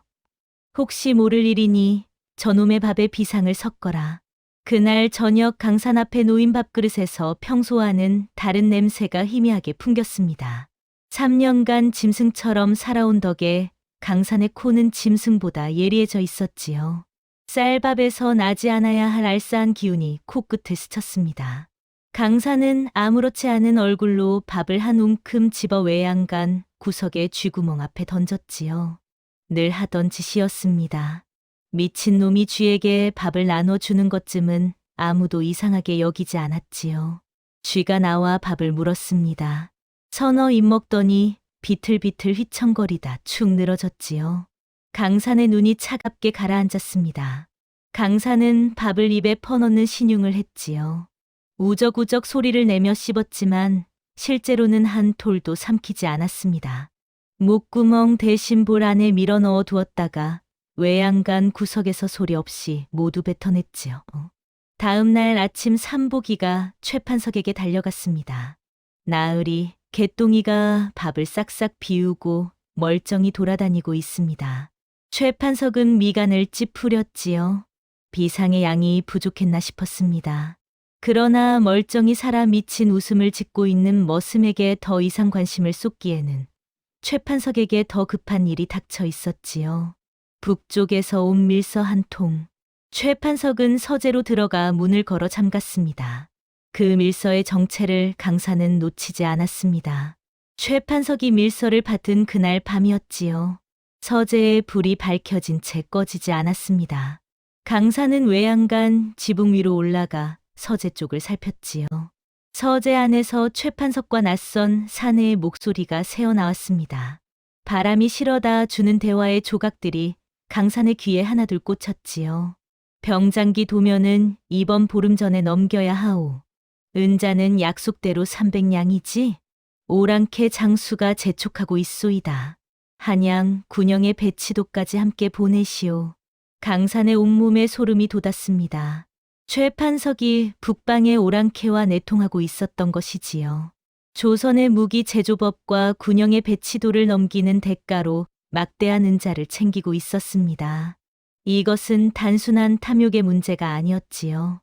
혹시 모를 일이니 저놈의 밥에 비상을 섞어라. 그날 저녁 강산 앞에 놓인 밥그릇에서 평소와는 다른 냄새가 희미하게 풍겼습니다. 3년간 짐승처럼 살아온 덕에 강산의 코는 짐승보다 예리해져 있었지요. 쌀밥에서 나지 않아야 할 알싸한 기운이 코끝을 스쳤습니다. 강산은 아무렇지 않은 얼굴로 밥을 한 움큼 집어 외양간 구석의 쥐구멍 앞에 던졌지요. 늘 하던 짓이었습니다. 미친 놈이 쥐에게 밥을 나눠주는 것쯤은 아무도 이상하게 여기지 않았지요. 쥐가 나와 밥을 물었습니다. 서너 입 먹더니 비틀비틀 휘청거리다 축 늘어졌지요. 강산의 눈이 차갑게 가라앉았습니다. 강산은 밥을 입에 퍼넣는 신용을 했지요. 우적우적 소리를 내며 씹었지만 실제로는 한 톨도 삼키지 않았습니다. 목구멍 대신 볼 안에 밀어 넣어 두었다가 외양간 구석에서 소리 없이 모두 뱉어냈지요. 다음 날 아침 삼보기가 최판석에게 달려갔습니다. 나으리, 개똥이가 밥을 싹싹 비우고 멀쩡히 돌아다니고 있습니다. 최판석은 미간을 찌푸렸지요. 비상의 양이 부족했나 싶었습니다. 그러나 멀쩡히 살아 미친 웃음을 짓고 있는 머슴에게 더 이상 관심을 쏟기에는 최판석에게 더 급한 일이 닥쳐 있었지요. 북쪽에서 온 밀서 한 통. 최판석은 서재로 들어가 문을 걸어 잠갔습니다. 그 밀서의 정체를 강산은 놓치지 않았습니다. 최판석이 밀서를 받은 그날 밤이었지요. 서재에 불이 밝혀진 채 꺼지지 않았습니다. 강산은 외양간 지붕 위로 올라가 서재 쪽을 살폈지요. 서재 안에서 최판석과 낯선 사내의 목소리가 새어나왔습니다. 바람이 실어다 주는 대화의 조각들이 강산의 귀에 하나둘 꽂혔지요. 병장기 도면은 이번 보름 전에 넘겨야 하오. 은자는 약속대로 300냥이지? 오랑캐 장수가 재촉하고 있소이다. 한양, 군영의 배치도까지 함께 보내시오. 강산의 온몸에 소름이 돋았습니다. 최판석이 북방의 오랑캐와 내통하고 있었던 것이지요. 조선의 무기 제조법과 군영의 배치도를 넘기는 대가로 막대한 은자를 챙기고 있었습니다. 이것은 단순한 탐욕의 문제가 아니었지요.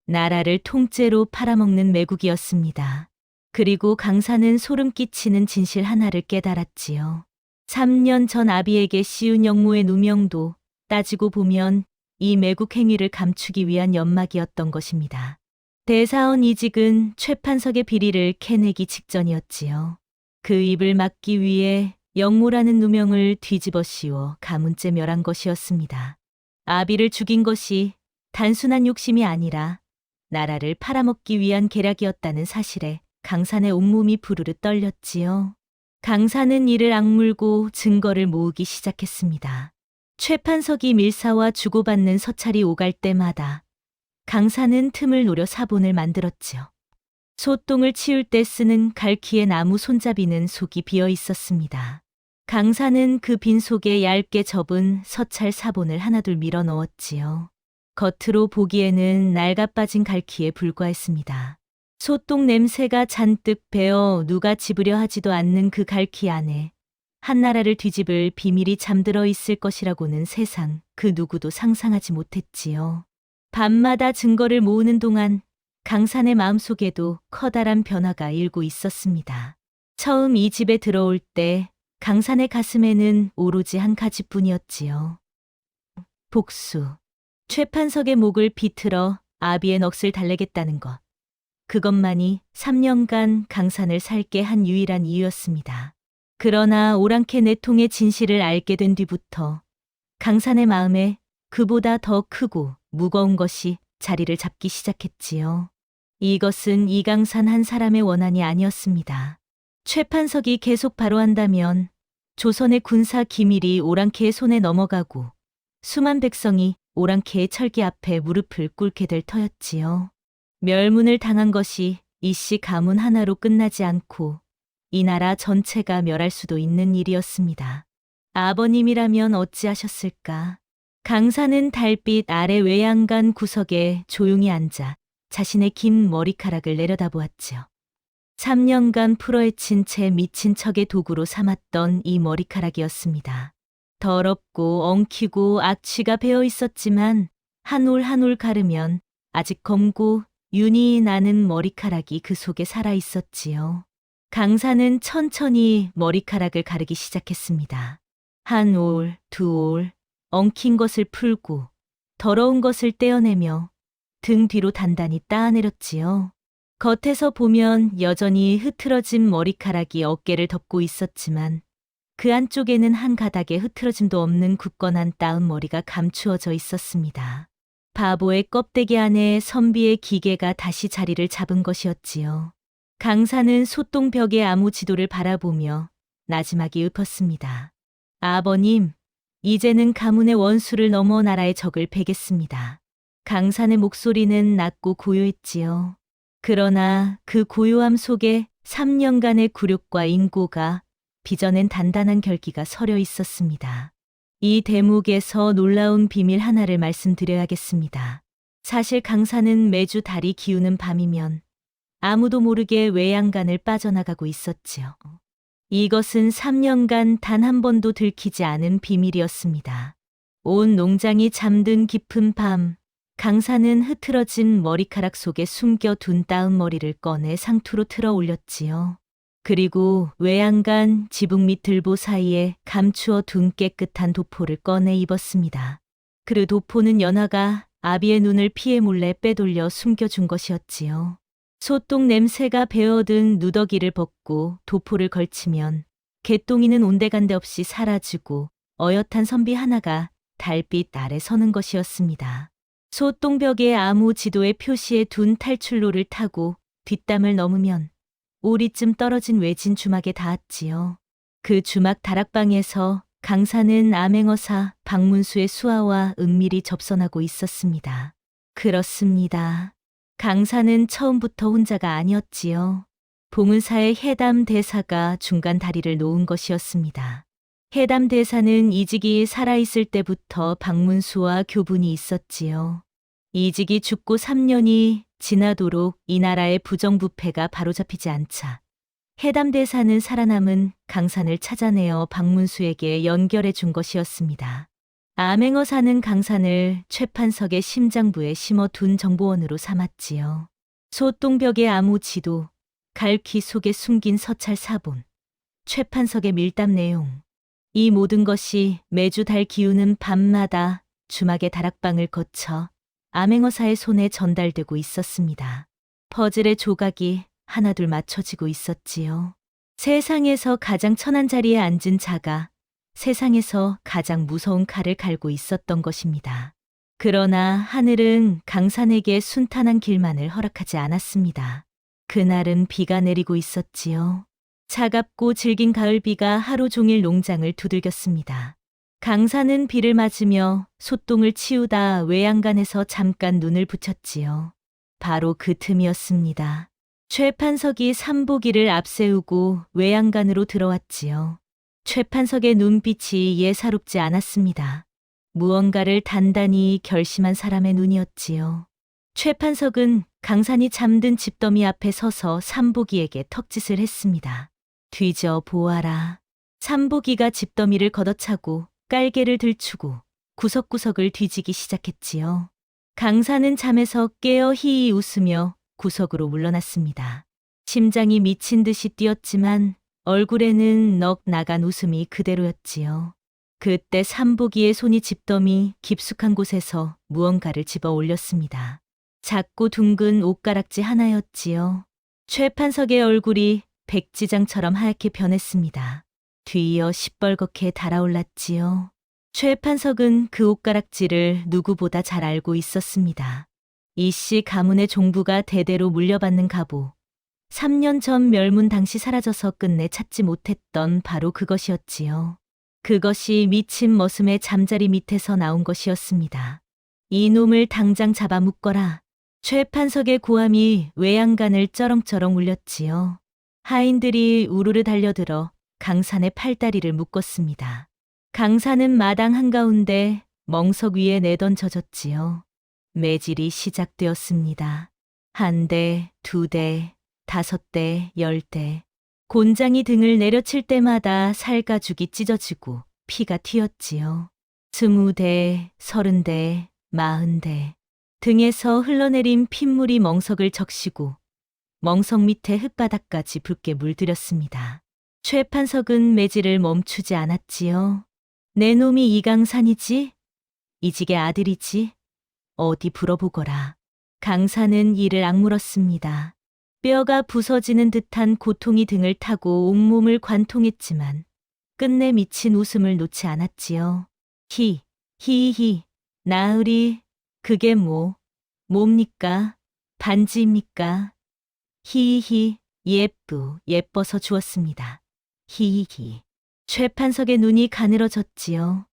나라를 통째로 팔아먹는 매국이었습니다. 그리고 강산은 소름 끼치는 진실 하나를 깨달았지요. 3년 전 아비에게 씌운 영모의 누명도 따지고 보면 이 매국 행위를 감추기 위한 연막이었던 것입니다. 대사원 이직은 최판석의 비리를 캐내기 직전이었지요. 그 입을 막기 위해 영모라는 누명을 뒤집어 씌워 가문째 멸한 것이었습니다. 아비를 죽인 것이 단순한 욕심이 아니라 나라를 팔아먹기 위한 계략이었다는 사실에 강산의 온몸이 부르르 떨렸지요. 강산은 이를 악물고 증거를 모으기 시작했습니다. 최판석이 밀사와 주고받는 서찰이 오갈 때마다 강산은 틈을 노려 사본을 만들었지요. 소똥을 치울 때 쓰는 갈퀴의 나무 손잡이는 속이 비어 있었습니다. 강산은 그 빈 속에 얇게 접은 서찰 사본을 하나둘 밀어 넣었지요. 겉으로 보기에는 낡아빠진 갈퀴에 불과했습니다. 소똥 냄새가 잔뜩 배어 누가 집으려 하지도 않는 그 갈퀴 안에 한나라를 뒤집을 비밀이 잠들어 있을 것이라고는 세상 그 누구도 상상하지 못했지요. 밤마다 증거를 모으는 동안 강산의 마음속에도 커다란 변화가 일고 있었습니다. 처음 이 집에 들어올 때 강산의 가슴에는 오로지 한 가지뿐이었지요. 복수. 최판석의 목을 비틀어 아비의 넋을 달래겠다는 것. 그것만이 3년간 강산을 살게 한 유일한 이유였습니다. 그러나 오랑캐 내통의 진실을 알게 된 뒤부터 강산의 마음에 그보다 더 크고 무거운 것이 자리를 잡기 시작했지요. 이것은 이강산 한 사람의 원한이 아니었습니다. 최판석이 계속 발호한다면 조선의 군사 기밀이 오랑캐의 손에 넘어가고 수만 백성이 오랑캐의 철기 앞에 무릎을 꿇게 될 터였지요. 멸문을 당한 것이 이씨 가문 하나로 끝나지 않고 이 나라 전체가 멸할 수도 있는 일이었습니다. 아버님이라면 어찌하셨을까? 강산은 달빛 아래 외양간 구석에 조용히 앉아 자신의 긴 머리카락을 내려다보았지요. 3년간 풀어헤친 채 미친 척의 도구로 삼았던 이 머리카락이었습니다. 더럽고 엉키고 악취가 배어 있었지만 한 올 한 올 가르면 아직 검고 윤이 나는 머리카락이 그 속에 살아 있었지요. 강사는 천천히 머리카락을 가르기 시작했습니다. 한 올, 두 올, 엉킨 것을 풀고 더러운 것을 떼어내며 등 뒤로 단단히 따내렸지요. 겉에서 보면 여전히 흐트러진 머리카락이 어깨를 덮고 있었지만 그 안쪽에는 한 가닥의 흐트러짐도 없는 굳건한 따은 머리가 감추어져 있었습니다. 바보의 껍데기 안에 선비의 기계가 다시 자리를 잡은 것이었지요. 강사는 소똥벽의 아무 지도를 바라보며 나지막이 읊었습니다. 아버님, 이제는 가문의 원수를 넘어 나라의 적을 베겠습니다. 강산의 목소리는 낮고 고요했지요. 그러나 그 고요함 속에 3년간의 굴욕과 인고가 빚어낸 단단한 결기가 서려 있었습니다. 이 대목에서 놀라운 비밀 하나를 말씀드려야겠습니다. 사실 강산은 매주 달이 기우는 밤이면 아무도 모르게 외양간을 빠져나가고 있었지요. 이것은 3년간 단 한 번도 들키지 않은 비밀이었습니다. 온 농장이 잠든 깊은 밤, 강사는 흐트러진 머리카락 속에 숨겨둔 따은 머리를 꺼내 상투로 틀어 올렸지요. 그리고 외양간 지붕 및 들보 사이에 감추어 둔 깨끗한 도포를 꺼내 입었습니다. 그 도포는 연하가 아비의 눈을 피해 몰래 빼돌려 숨겨준 것이었지요. 소똥 냄새가 배어든 누더기를 벗고 도포를 걸치면 개똥이는 온데간데 없이 사라지고 어엿한 선비 하나가 달빛 아래 서는 것이었습니다. 소똥벽에 아무 지도에 표시해 둔 탈출로를 타고 뒷담을 넘으면 오리쯤 떨어진 외진 주막에 닿았지요. 그 주막 다락방에서 강사는 암행어사 박문수의 수하와 은밀히 접선하고 있었습니다. 그렇습니다. 강사는 처음부터 혼자가 아니었지요. 봉은사의 해담 대사가 중간 다리를 놓은 것이었습니다. 해담 대사는 이직이 살아있을 때부터 박문수와 교분이 있었지요. 이직이 죽고 3년이 지나도록 이 나라의 부정부패가 바로잡히지 않자 해담 대사는 살아남은 강산을 찾아내어 박문수에게 연결해 준 것이었습니다. 암행어사는 강산을 최판석의 심장부에 심어둔 정보원으로 삼았지요. 소똥벽의 아무 지도, 갈퀴 속에 숨긴 서찰 사본, 최판석의 밀담 내용, 이 모든 것이 매주 달 기우는 밤마다 주막의 다락방을 거쳐 암행어사의 손에 전달되고 있었습니다. 퍼즐의 조각이 하나둘 맞춰지고 있었지요. 세상에서 가장 천한 자리에 앉은 자가 세상에서 가장 무서운 칼을 갈고 있었던 것입니다. 그러나 하늘은 강산에게 순탄한 길만을 허락하지 않았습니다. 그날은 비가 내리고 있었지요. 차갑고 질긴 가을비가 하루 종일 농장을 두들겼습니다. 강산은 비를 맞으며 소똥을 치우다 외양간에서 잠깐 눈을 붙였지요. 바로 그 틈이었습니다. 최판석이 삼보기를 앞세우고 외양간으로 들어왔지요. 최판석의 눈빛이 예사롭지 않았습니다. 무언가를 단단히 결심한 사람의 눈이었지요. 최판석은 강산이 잠든 집더미 앞에 서서 삼보기에게 턱짓을 했습니다. 뒤져 보아라. 삼보기가 집더미를 걷어차고 깔개를 들추고 구석구석을 뒤지기 시작했지요. 강산은 잠에서 깨어 희히 웃으며 구석으로 물러났습니다. 심장이 미친 듯이 뛰었지만 얼굴에는 넋 나간 웃음이 그대로였지요. 그때 삼보기의 손이 집더미 깊숙한 곳에서 무언가를 집어 올렸습니다. 작고 둥근 옷가락지 하나였지요. 최판석의 얼굴이 백지장처럼 하얗게 변했습니다. 뒤이어 시뻘겋게 달아올랐지요. 최판석은 그 옷가락지를 누구보다 잘 알고 있었습니다. 이씨 가문의 종부가 대대로 물려받는 갑오. 3년 전 멸문 당시 사라져서 끝내 찾지 못했던 바로 그것이었지요. 그것이 미친 머슴의 잠자리 밑에서 나온 것이었습니다. 이놈을 당장 잡아 묶어라. 최판석의 고함이 외양간을 쩌렁쩌렁 울렸지요. 하인들이 우르르 달려들어 강산의 팔다리를 묶었습니다. 강산은 마당 한가운데 멍석 위에 내던져졌지요. 매질이 시작되었습니다. 한 대, 두 대, 5대, 10대. 곤장이 등을 내려칠 때마다 살가죽이 찢어지고 피가 튀었지요. 20대, 30대, 40대. 등에서 흘러내린 핏물이 멍석을 적시고 멍석 밑에 흙바닥까지 붉게 물들였습니다. 최판석은 매질을 멈추지 않았지요. 내 놈이 이강산이지? 이직의 아들이지? 어디 불어보거라. 강산은 이를 악물었습니다. 뼈가 부서지는 듯한 고통이 등을 타고 온몸을 관통했지만 끝내 미친 웃음을 놓지 않았지요. 히히히, 나으리, 그게 뭡니까? 반지입니까? 히히, 예뻐서 주었습니다. 히히. 최판석의 눈이 가늘어졌지요.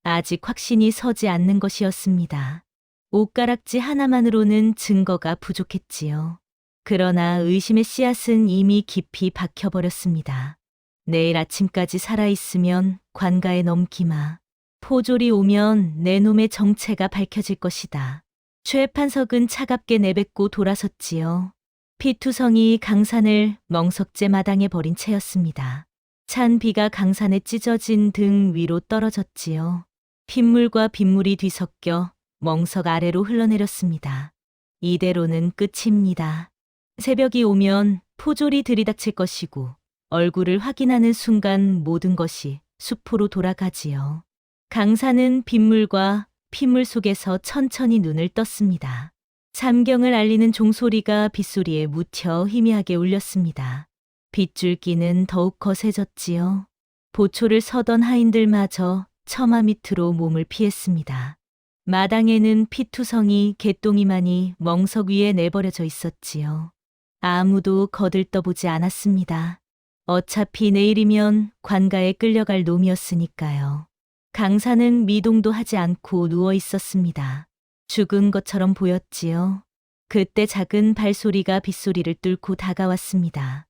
아직 확신이 서지 않는 것이었습니다. 옷가락지 하나만으로는 증거가 부족했지요. 그러나 의심의 씨앗은 이미 깊이 박혀버렸습니다. 내일 아침까지 살아있으면 관가에 넘기마. 포졸이 오면 내 놈의 정체가 밝혀질 것이다. 최 판석은 차갑게 내뱉고 돌아섰지요. 피투성이 강산을 멍석재 마당에 버린 채였습니다. 찬 비가 강산에 찢어진 등 위로 떨어졌지요. 핏물과 빗물이 뒤섞여 멍석 아래로 흘러내렸습니다. 이대로는 끝입니다. 새벽이 오면 포졸이 들이닥칠 것이고 얼굴을 확인하는 순간 모든 것이 수포로 돌아가지요. 강산은 빗물과 핏물 속에서 천천히 눈을 떴습니다. 삼경을 알리는 종소리가 빗소리에 묻혀 희미하게 울렸습니다. 빗줄기는 더욱 거세졌지요. 보초를 서던 하인들마저 처마 밑으로 몸을 피했습니다. 마당에는 피투성이 개똥이만이 멍석 위에 내버려져 있었지요. 아무도 거들떠보지 않았습니다. 어차피 내일이면 관가에 끌려갈 놈이었으니까요. 강산은 미동도 하지 않고 누워 있었습니다. 죽은 것처럼 보였지요. 그때 작은 발소리가 빗소리를 뚫고 다가왔습니다.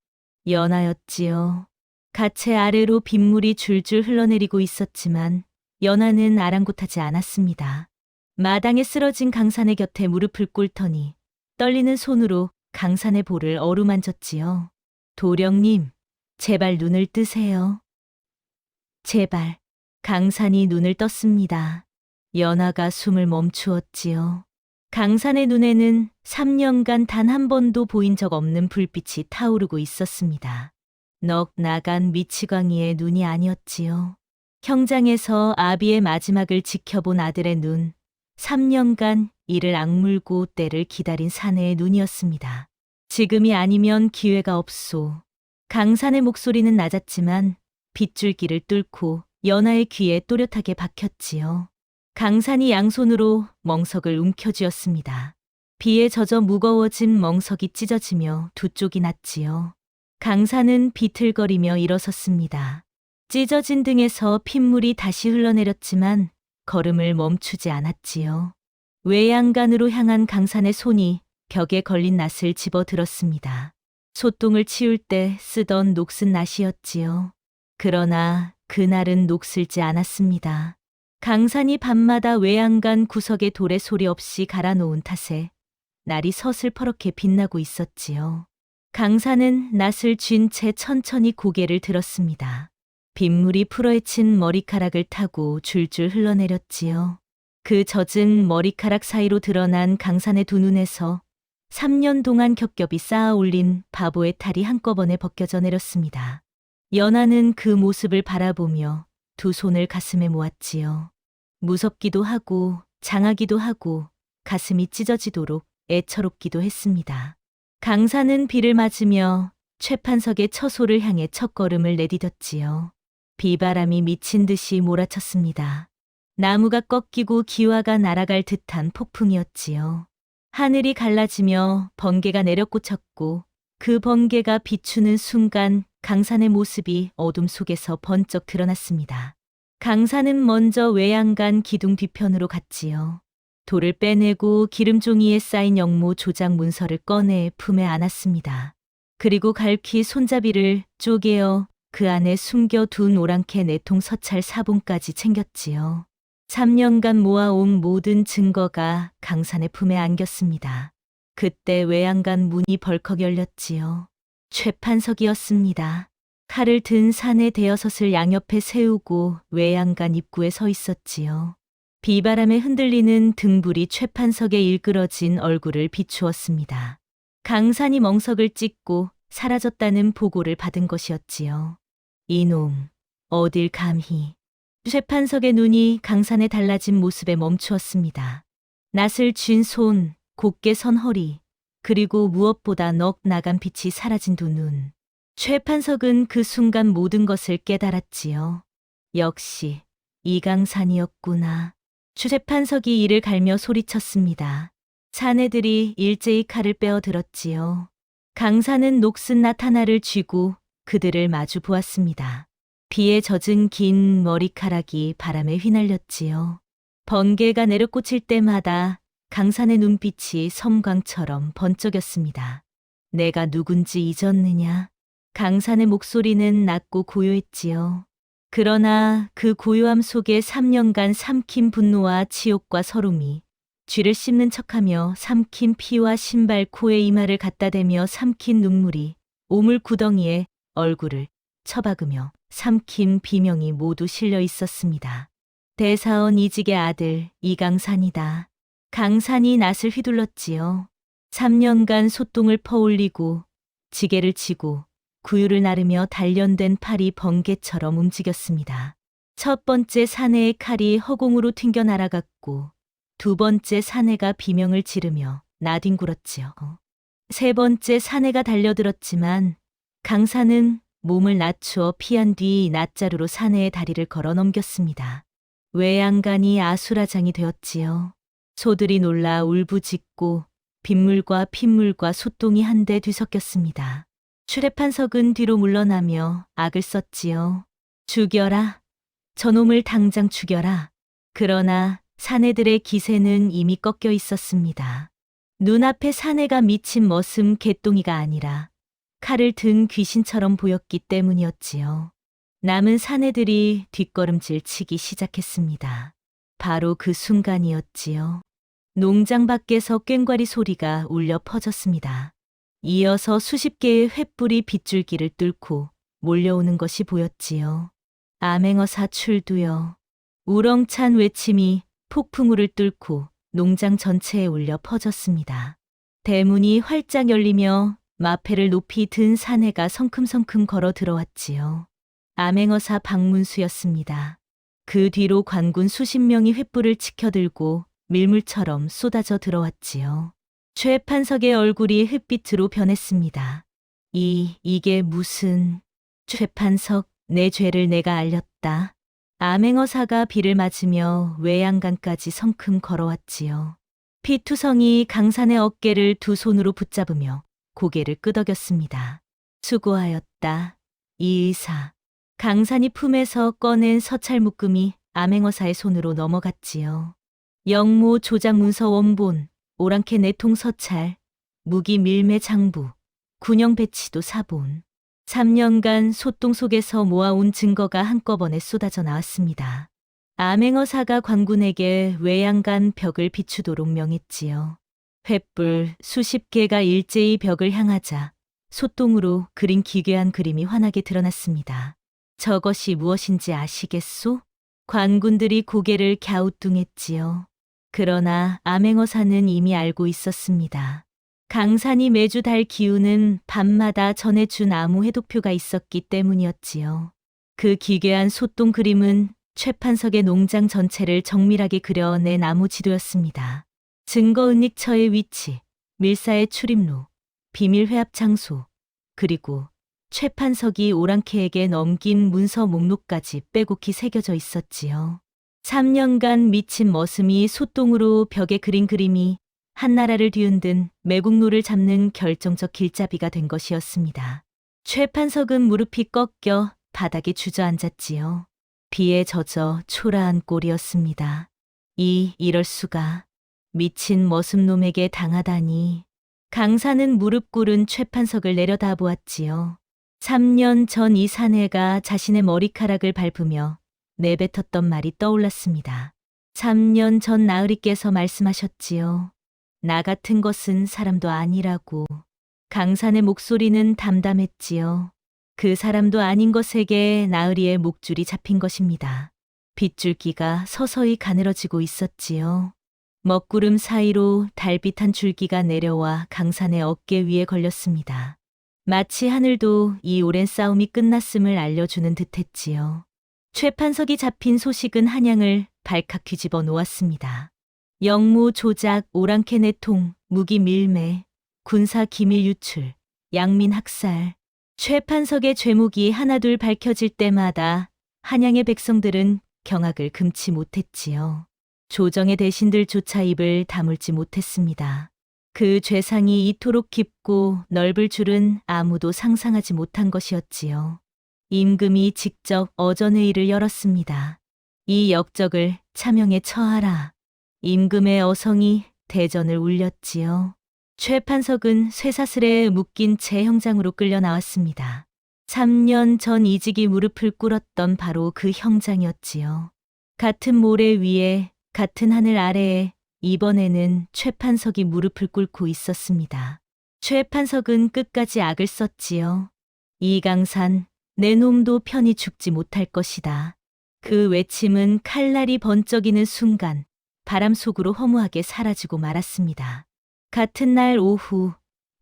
연하였지요. 가채 아래로 빗물이 줄줄 흘러내리고 있었지만 연하는 아랑곳하지 않았습니다. 마당에 쓰러진 강산의 곁에 무릎을 꿇더니 떨리는 손으로 강산의 볼을 어루만졌지요. 도령님, 제발 눈을 뜨세요. 제발. 강산이 눈을 떴습니다. 연하가 숨을 멈추었지요. 강산의 눈에는 3년간 단 한 번도 보인 적 없는 불빛이 타오르고 있었습니다. 넋 나간 미치광이의 눈이 아니었지요. 형장에서 아비의 마지막을 지켜본 아들의 눈, 3년간 이를 악물고 때를 기다린 사내의 눈이었습니다. 지금이 아니면 기회가 없소. 강산의 목소리는 낮았지만 빗줄기를 뚫고 연하의 귀에 또렷하게 박혔지요. 강산이 양손으로 멍석을 움켜쥐었습니다. 비에 젖어 무거워진 멍석이 찢어지며 두 쪽이 났지요. 강산은 비틀거리며 일어섰습니다. 찢어진 등에서 핏물이 다시 흘러내렸지만 걸음을 멈추지 않았지요. 외양간으로 향한 강산의 손이 벽에 걸린 낫을 집어들었습니다. 소똥을 치울 때 쓰던 녹슨 낫이었지요. 그러나 그날은 녹슬지 않았습니다. 강산이 밤마다 외양간 구석에 돌에 소리 없이 갈아놓은 탓에 날이 서슬퍼렇게 빛나고 있었지요. 강산은 낫을 쥔 채 천천히 고개를 들었습니다. 빗물이 풀어헤친 머리카락을 타고 줄줄 흘러내렸지요. 그 젖은 머리카락 사이로 드러난 강산의 두 눈에서 3년 동안 겹겹이 쌓아 올린 바보의 탈이 한꺼번에 벗겨져 내렸습니다. 연하는 그 모습을 바라보며 두 손을 가슴에 모았지요. 무섭기도 하고 장하기도 하고 가슴이 찢어지도록 애처롭기도 했습니다. 강산은 비를 맞으며 최판석의 처소를 향해 첫걸음을 내디뎠지요. 비바람이 미친 듯이 몰아쳤습니다. 나무가 꺾이고 기와가 날아갈 듯한 폭풍이었지요. 하늘이 갈라지며 번개가 내려꽂혔고 그 번개가 비추는 순간 강산의 모습이 어둠 속에서 번쩍 드러났습니다. 강산은 먼저 외양간 기둥 뒤편으로 갔지요. 돌을 빼내고 기름종이에 쌓인 영모 조작 문서를 꺼내 품에 안았습니다. 그리고 갈퀴 손잡이를 쪼개어 그 안에 숨겨둔 오랑캐 4통 서찰 사본까지 챙겼지요. 3년간 모아온 모든 증거가 강산의 품에 안겼습니다. 그때 외양간 문이 벌컥 열렸지요. 최판석이었습니다. 칼을 든 사내 대여섯을 양옆에 세우고 외양간 입구에 서 있었지요. 비바람에 흔들리는 등불이 최판석의 일그러진 얼굴을 비추었습니다. 강산이 멍석을 찍고 사라졌다는 보고를 받은 것이었지요. 이놈, 어딜 감히. 최판석의 눈이 강산의 달라진 모습에 멈추었습니다. 낯을 쥔 손, 곧게 선 허리, 그리고 무엇보다 넋 나간 빛이 사라진 두 눈. 최판석은 그 순간 모든 것을 깨달았지요. 역시 이강산이었구나. 최판석이 이를 갈며 소리쳤습니다. 사내들이 일제히 칼을 빼어 들었지요. 강산은 녹슨 낫 하나를 쥐고 그들을 마주 보았습니다. 비에 젖은 긴 머리카락이 바람에 휘날렸지요. 번개가 내려꽂힐 때마다 강산의 눈빛이 섬광처럼 번쩍였습니다. 내가 누군지 잊었느냐? 강산의 목소리는 낮고 고요했지요. 그러나 그 고요함 속에 3년간 삼킨 분노와 치욕과 서름이 쥐를 씹는 척하며 삼킨 피와 신발 코에 이마를 갖다 대며 삼킨 눈물이 오물 구덩이에 얼굴을 처박으며 삼킨 비명이 모두 실려 있었습니다. 대사원 이직의 아들 이강산이다. 강산이 낫을 휘둘렀지요. 3년간 소똥을 퍼올리고 지게를 치고 구유를 나르며 단련된 팔이 번개처럼 움직였습니다. 첫 번째 사내의 칼이 허공으로 튕겨 날아갔고 두 번째 사내가 비명을 지르며 나뒹굴었지요. 세 번째 사내가 달려들었지만 강산은 몸을 낮추어 피한 뒤 낫자루로 사내의 다리를 걸어 넘겼습니다. 외양간이 아수라장이 되었지요. 소들이 놀라 울부짖고 빗물과 핏물과 소똥이 한데 뒤섞였습니다. 최판석은 뒤로 물러나며 악을 썼지요. 죽여라. 저놈을 당장 죽여라. 그러나 사내들의 기세는 이미 꺾여 있었습니다. 눈앞에 사내가 미친 머슴 개똥이가 아니라 칼을 든 귀신처럼 보였기 때문이었지요. 남은 사내들이 뒷걸음질 치기 시작했습니다. 바로 그 순간이었지요. 농장 밖에서 꽹과리 소리가 울려 퍼졌습니다. 이어서 수십 개의 횃불이 빗줄기를 뚫고 몰려오는 것이 보였지요. 암행어사 출두여. 우렁찬 외침이 폭풍우를 뚫고 농장 전체에 울려 퍼졌습니다. 대문이 활짝 열리며 마패를 높이 든 사내가 성큼성큼 걸어 들어왔지요. 암행어사 박문수였습니다. 그 뒤로 관군 수십 명이 횃불을 치켜들고 밀물처럼 쏟아져 들어왔지요. 최판석의 얼굴이 흙빛으로 변했습니다. 이게 무슨... 최판석, 내 죄를 내가 알렸다. 암행어사가 비를 맞으며 외양간까지 성큼 걸어왔지요. 피투성이 강산의 어깨를 두 손으로 붙잡으며 고개를 끄덕였습니다. 수고하였다, 이 의사. 강산이 품에서 꺼낸 서찰 묶음이 암행어사의 손으로 넘어갔지요. 영모 조작 문서 원본, 오랑캐 내통 서찰, 무기 밀매 장부, 군용 배치도 사본. 3년간 소똥 속에서 모아온 증거가 한꺼번에 쏟아져 나왔습니다. 암행어사가 관군에게 외양간 벽을 비추도록 명했지요. 횃불 수십 개가 일제히 벽을 향하자 소똥으로 그린 기괴한 그림이 환하게 드러났습니다. 저것이 무엇인지 아시겠소? 관군들이 고개를 갸우뚱했지요. 그러나 암행어사는 이미 알고 있었습니다. 강산이 매주 달 기운은 밤마다 전해준 암호 해독표가 있었기 때문이었지요. 그 기괴한 소똥 그림은 최판석의 농장 전체를 정밀하게 그려낸 나무 지도였습니다. 증거은닉처의 위치, 밀사의 출입로, 비밀 회합 장소, 그리고 최판석이 오랑캐에게 넘긴 문서 목록까지 빼곡히 새겨져 있었지요. 3년간 미친 머슴이 소똥으로 벽에 그린 그림이 한나라를 뒤흔든 매국노를 잡는 결정적 길잡이가 된 것이었습니다. 최판석은 무릎이 꺾여 바닥에 주저앉았지요. 비에 젖어 초라한 꼴이었습니다. 이럴 수가. 미친 머슴놈에게 당하다니. 강산은 무릎 꿇은 최판석을 내려다보았지요. 3년 전 이 사내가 자신의 머리카락을 밟으며 내뱉었던 말이 떠올랐습니다. 3년 전 나으리께서 말씀하셨지요. 나 같은 것은 사람도 아니라고. 강산의 목소리는 담담했지요. 그 사람도 아닌 것에게 나으리의 목줄이 잡힌 것입니다. 빗줄기가 서서히 가늘어지고 있었지요. 먹구름 사이로 달빛 한 줄기가 내려와 강산의 어깨 위에 걸렸습니다. 마치 하늘도 이 오랜 싸움이 끝났음을 알려주는 듯했지요. 최판석이 잡힌 소식은 한양을 발칵 뒤집어 놓았습니다. 영무 조작, 오랑캐 내통, 무기 밀매, 군사 기밀 유출, 양민 학살. 최판석의 죄목이 하나둘 밝혀질 때마다 한양의 백성들은 경악을 금치 못했지요. 조정의 대신들조차 입을 다물지 못했습니다. 그 죄상이 이토록 깊고 넓을 줄은 아무도 상상하지 못한 것이었지요. 임금이 직접 어전회의를 열었습니다. 이 역적을 차명에 처하라. 임금의 어성이 대전을 울렸지요. 최판석은 쇠사슬에 묶인 채 형장으로 끌려 나왔습니다. 3년 전 이직이 무릎을 꿇었던 바로 그 형장이었지요. 같은 모래 위에 같은 하늘 아래에 이번에는 최판석이 무릎을 꿇고 있었습니다. 최판석은 끝까지 악을 썼지요. 이강산, 내 놈도 편히 죽지 못할 것이다. 그 외침은 칼날이 번쩍이는 순간 바람 속으로 허무하게 사라지고 말았습니다. 같은 날 오후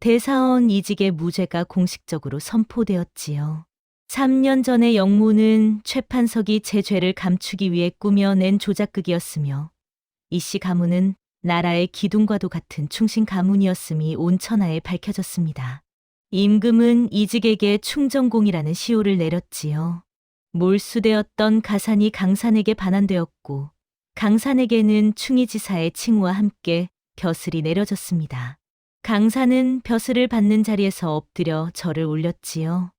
대사원 이직의 무죄가 공식적으로 선포되었지요. 3년 전의 영모는 최판석이 제 죄를 감추기 위해 꾸며낸 조작극이었으며 이씨 가문은 나라의 기둥과도 같은 충신 가문이었음이 온 천하에 밝혀졌습니다. 임금은 이직에게 충정공이라는 시호를 내렸지요. 몰수되었던 가산이 강산에게 반환되었고 강산에게는 충의지사의 칭호와 함께 벼슬이 내려졌습니다. 강산은 벼슬을 받는 자리에서 엎드려 절을 올렸지요.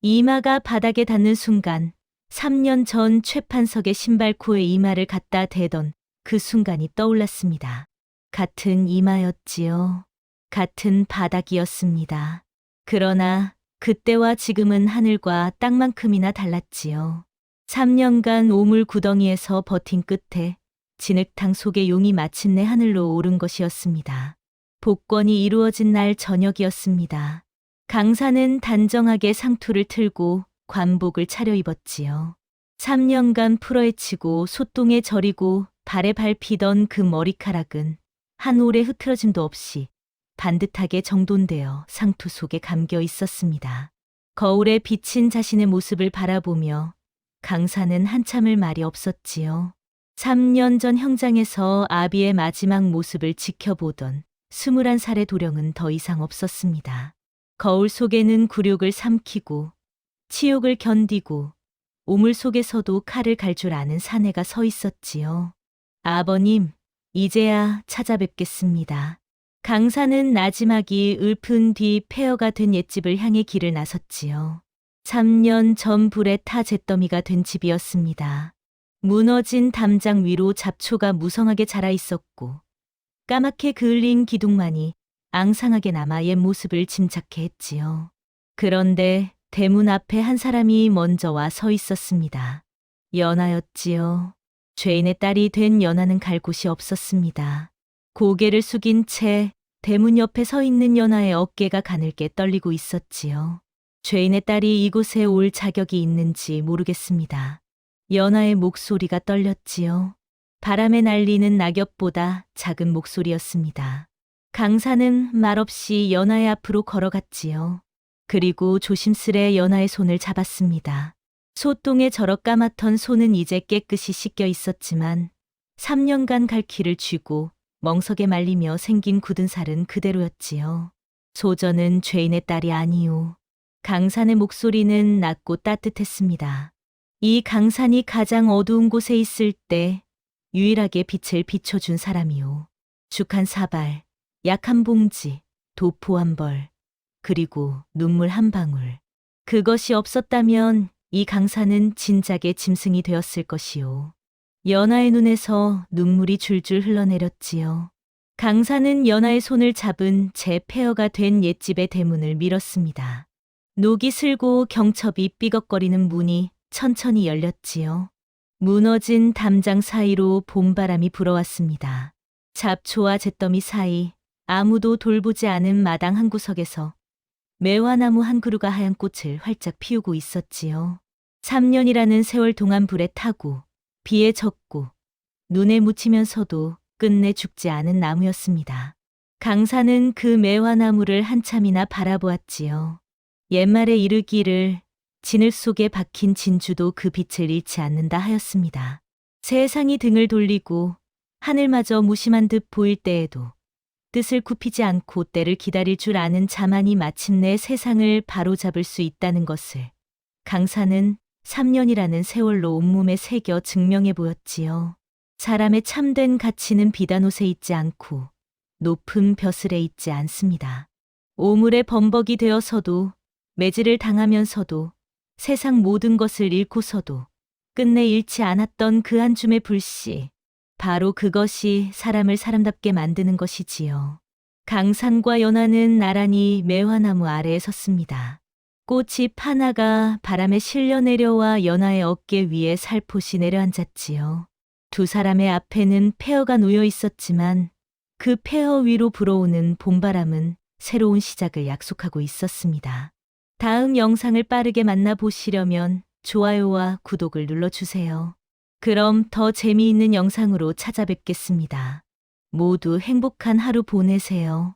이마가 바닥에 닿는 순간 3년 전 최판석의 신발코에 이마를 갖다 대던 그 순간이 떠올랐습니다. 같은 이마였지요. 같은 바닥이었습니다. 그러나 그때와 지금은 하늘과 땅만큼이나 달랐지요. 3년간 오물 구덩이에서 버틴 끝에 진흙탕 속의 용이 마침내 하늘로 오른 것이었습니다. 복권이 이루어진 날 저녁이었습니다. 강산은 단정하게 상투를 틀고 관복을 차려입었지요. 3년간 풀어헤치고 소똥에 절이고 발에 밟히던 그 머리카락은 한 올의 흐트러짐도 없이 반듯하게 정돈되어 상투 속에 감겨 있었습니다. 거울에 비친 자신의 모습을 바라보며 강산은 한참을 말이 없었지요. 3년 전 형장에서 아비의 마지막 모습을 지켜보던 21살의 도령은 더 이상 없었습니다. 거울 속에는 굴욕을 삼키고 치욕을 견디고 오물 속에서도 칼을 갈 줄 아는 사내가 서 있었지요. 아버님, 이제야 찾아뵙겠습니다. 강산은 나지막이 읊은 뒤 폐허가 된 옛집을 향해 길을 나섰지요. 3년 전 불에 타 잿더미가 된 집이었습니다. 무너진 담장 위로 잡초가 무성하게 자라 있었고 까맣게 그을린 기둥만이 앙상하게 남아 옛 모습을 짐작해 했지요. 그런데 대문 앞에 한 사람이 먼저 와 서 있었습니다. 연하였지요. 죄인의 딸이 된 연하는 갈 곳이 없었습니다. 고개를 숙인 채 대문 옆에 서 있는 연하의 어깨가 가늘게 떨리고 있었지요. 죄인의 딸이 이곳에 올 자격이 있는지 모르겠습니다. 연하의 목소리가 떨렸지요. 바람에 날리는 낙엽보다 작은 목소리였습니다. 강산은 말없이 연하의 앞으로 걸어갔지요. 그리고 조심스레 연하의 손을 잡았습니다. 소똥에 절어 까맣던 손은 이제 깨끗이 씻겨 있었지만 3년간 갈 길을 쥐고 멍석에 말리며 생긴 굳은 살은 그대로였지요. 소전은 죄인의 딸이 아니오. 강산의 목소리는 낮고 따뜻했습니다. 이 강산이 가장 어두운 곳에 있을 때 유일하게 빛을 비춰준 사람이오. 죽 한 사발, 약 한 봉지, 도포 한 벌, 그리고 눈물 한 방울. 그것이 없었다면 이 강산은 진작에 짐승이 되었을 것이오. 연하의 눈에서 눈물이 줄줄 흘러내렸지요. 강산은 연하의 손을 잡은 제 폐허가 된 옛집의 대문을 밀었습니다. 녹이 슬고 경첩이 삐걱거리는 문이 천천히 열렸지요. 무너진 담장 사이로 봄바람이 불어왔습니다. 잡초와 잿더미 사이 아무도 돌보지 않은 마당 한 구석에서 매화나무 한 그루가 하얀 꽃을 활짝 피우고 있었지요. 3년이라는 세월 동안 불에 타고 비에 젖고 눈에 묻히면서도 끝내 죽지 않은 나무였습니다. 강사는 그 매화나무를 한참이나 바라보았지요. 옛말에 이르기를 진을 속에 박힌 진주도 그 빛을 잃지 않는다 하였습니다. 세상이 등을 돌리고 하늘마저 무심한 듯 보일 때에도 뜻을 굽히지 않고 때를 기다릴 줄 아는 자만이 마침내 세상을 바로잡을 수 있다는 것을 강사는 3년이라는 세월로 온몸에 새겨 증명해 보였지요. 사람의 참된 가치는 비단옷에 있지 않고 높은 벼슬에 있지 않습니다. 오물의 범벅이 되어서도 매질을 당하면서도 세상 모든 것을 잃고서도 끝내 잃지 않았던 그 한 줌의 불씨. 바로 그것이 사람을 사람답게 만드는 것이지요. 강산과 연화는 나란히 매화나무 아래에 섰습니다. 꽃잎 하나가 바람에 실려 내려와 연화의 어깨 위에 살포시 내려앉았지요. 두 사람의 앞에는 폐허가 놓여 있었지만 그 폐허 위로 불어오는 봄바람은 새로운 시작을 약속하고 있었습니다. 다음 영상을 빠르게 만나보시려면 좋아요와 구독을 눌러주세요. 그럼 더 재미있는 영상으로 찾아뵙겠습니다. 모두 행복한 하루 보내세요.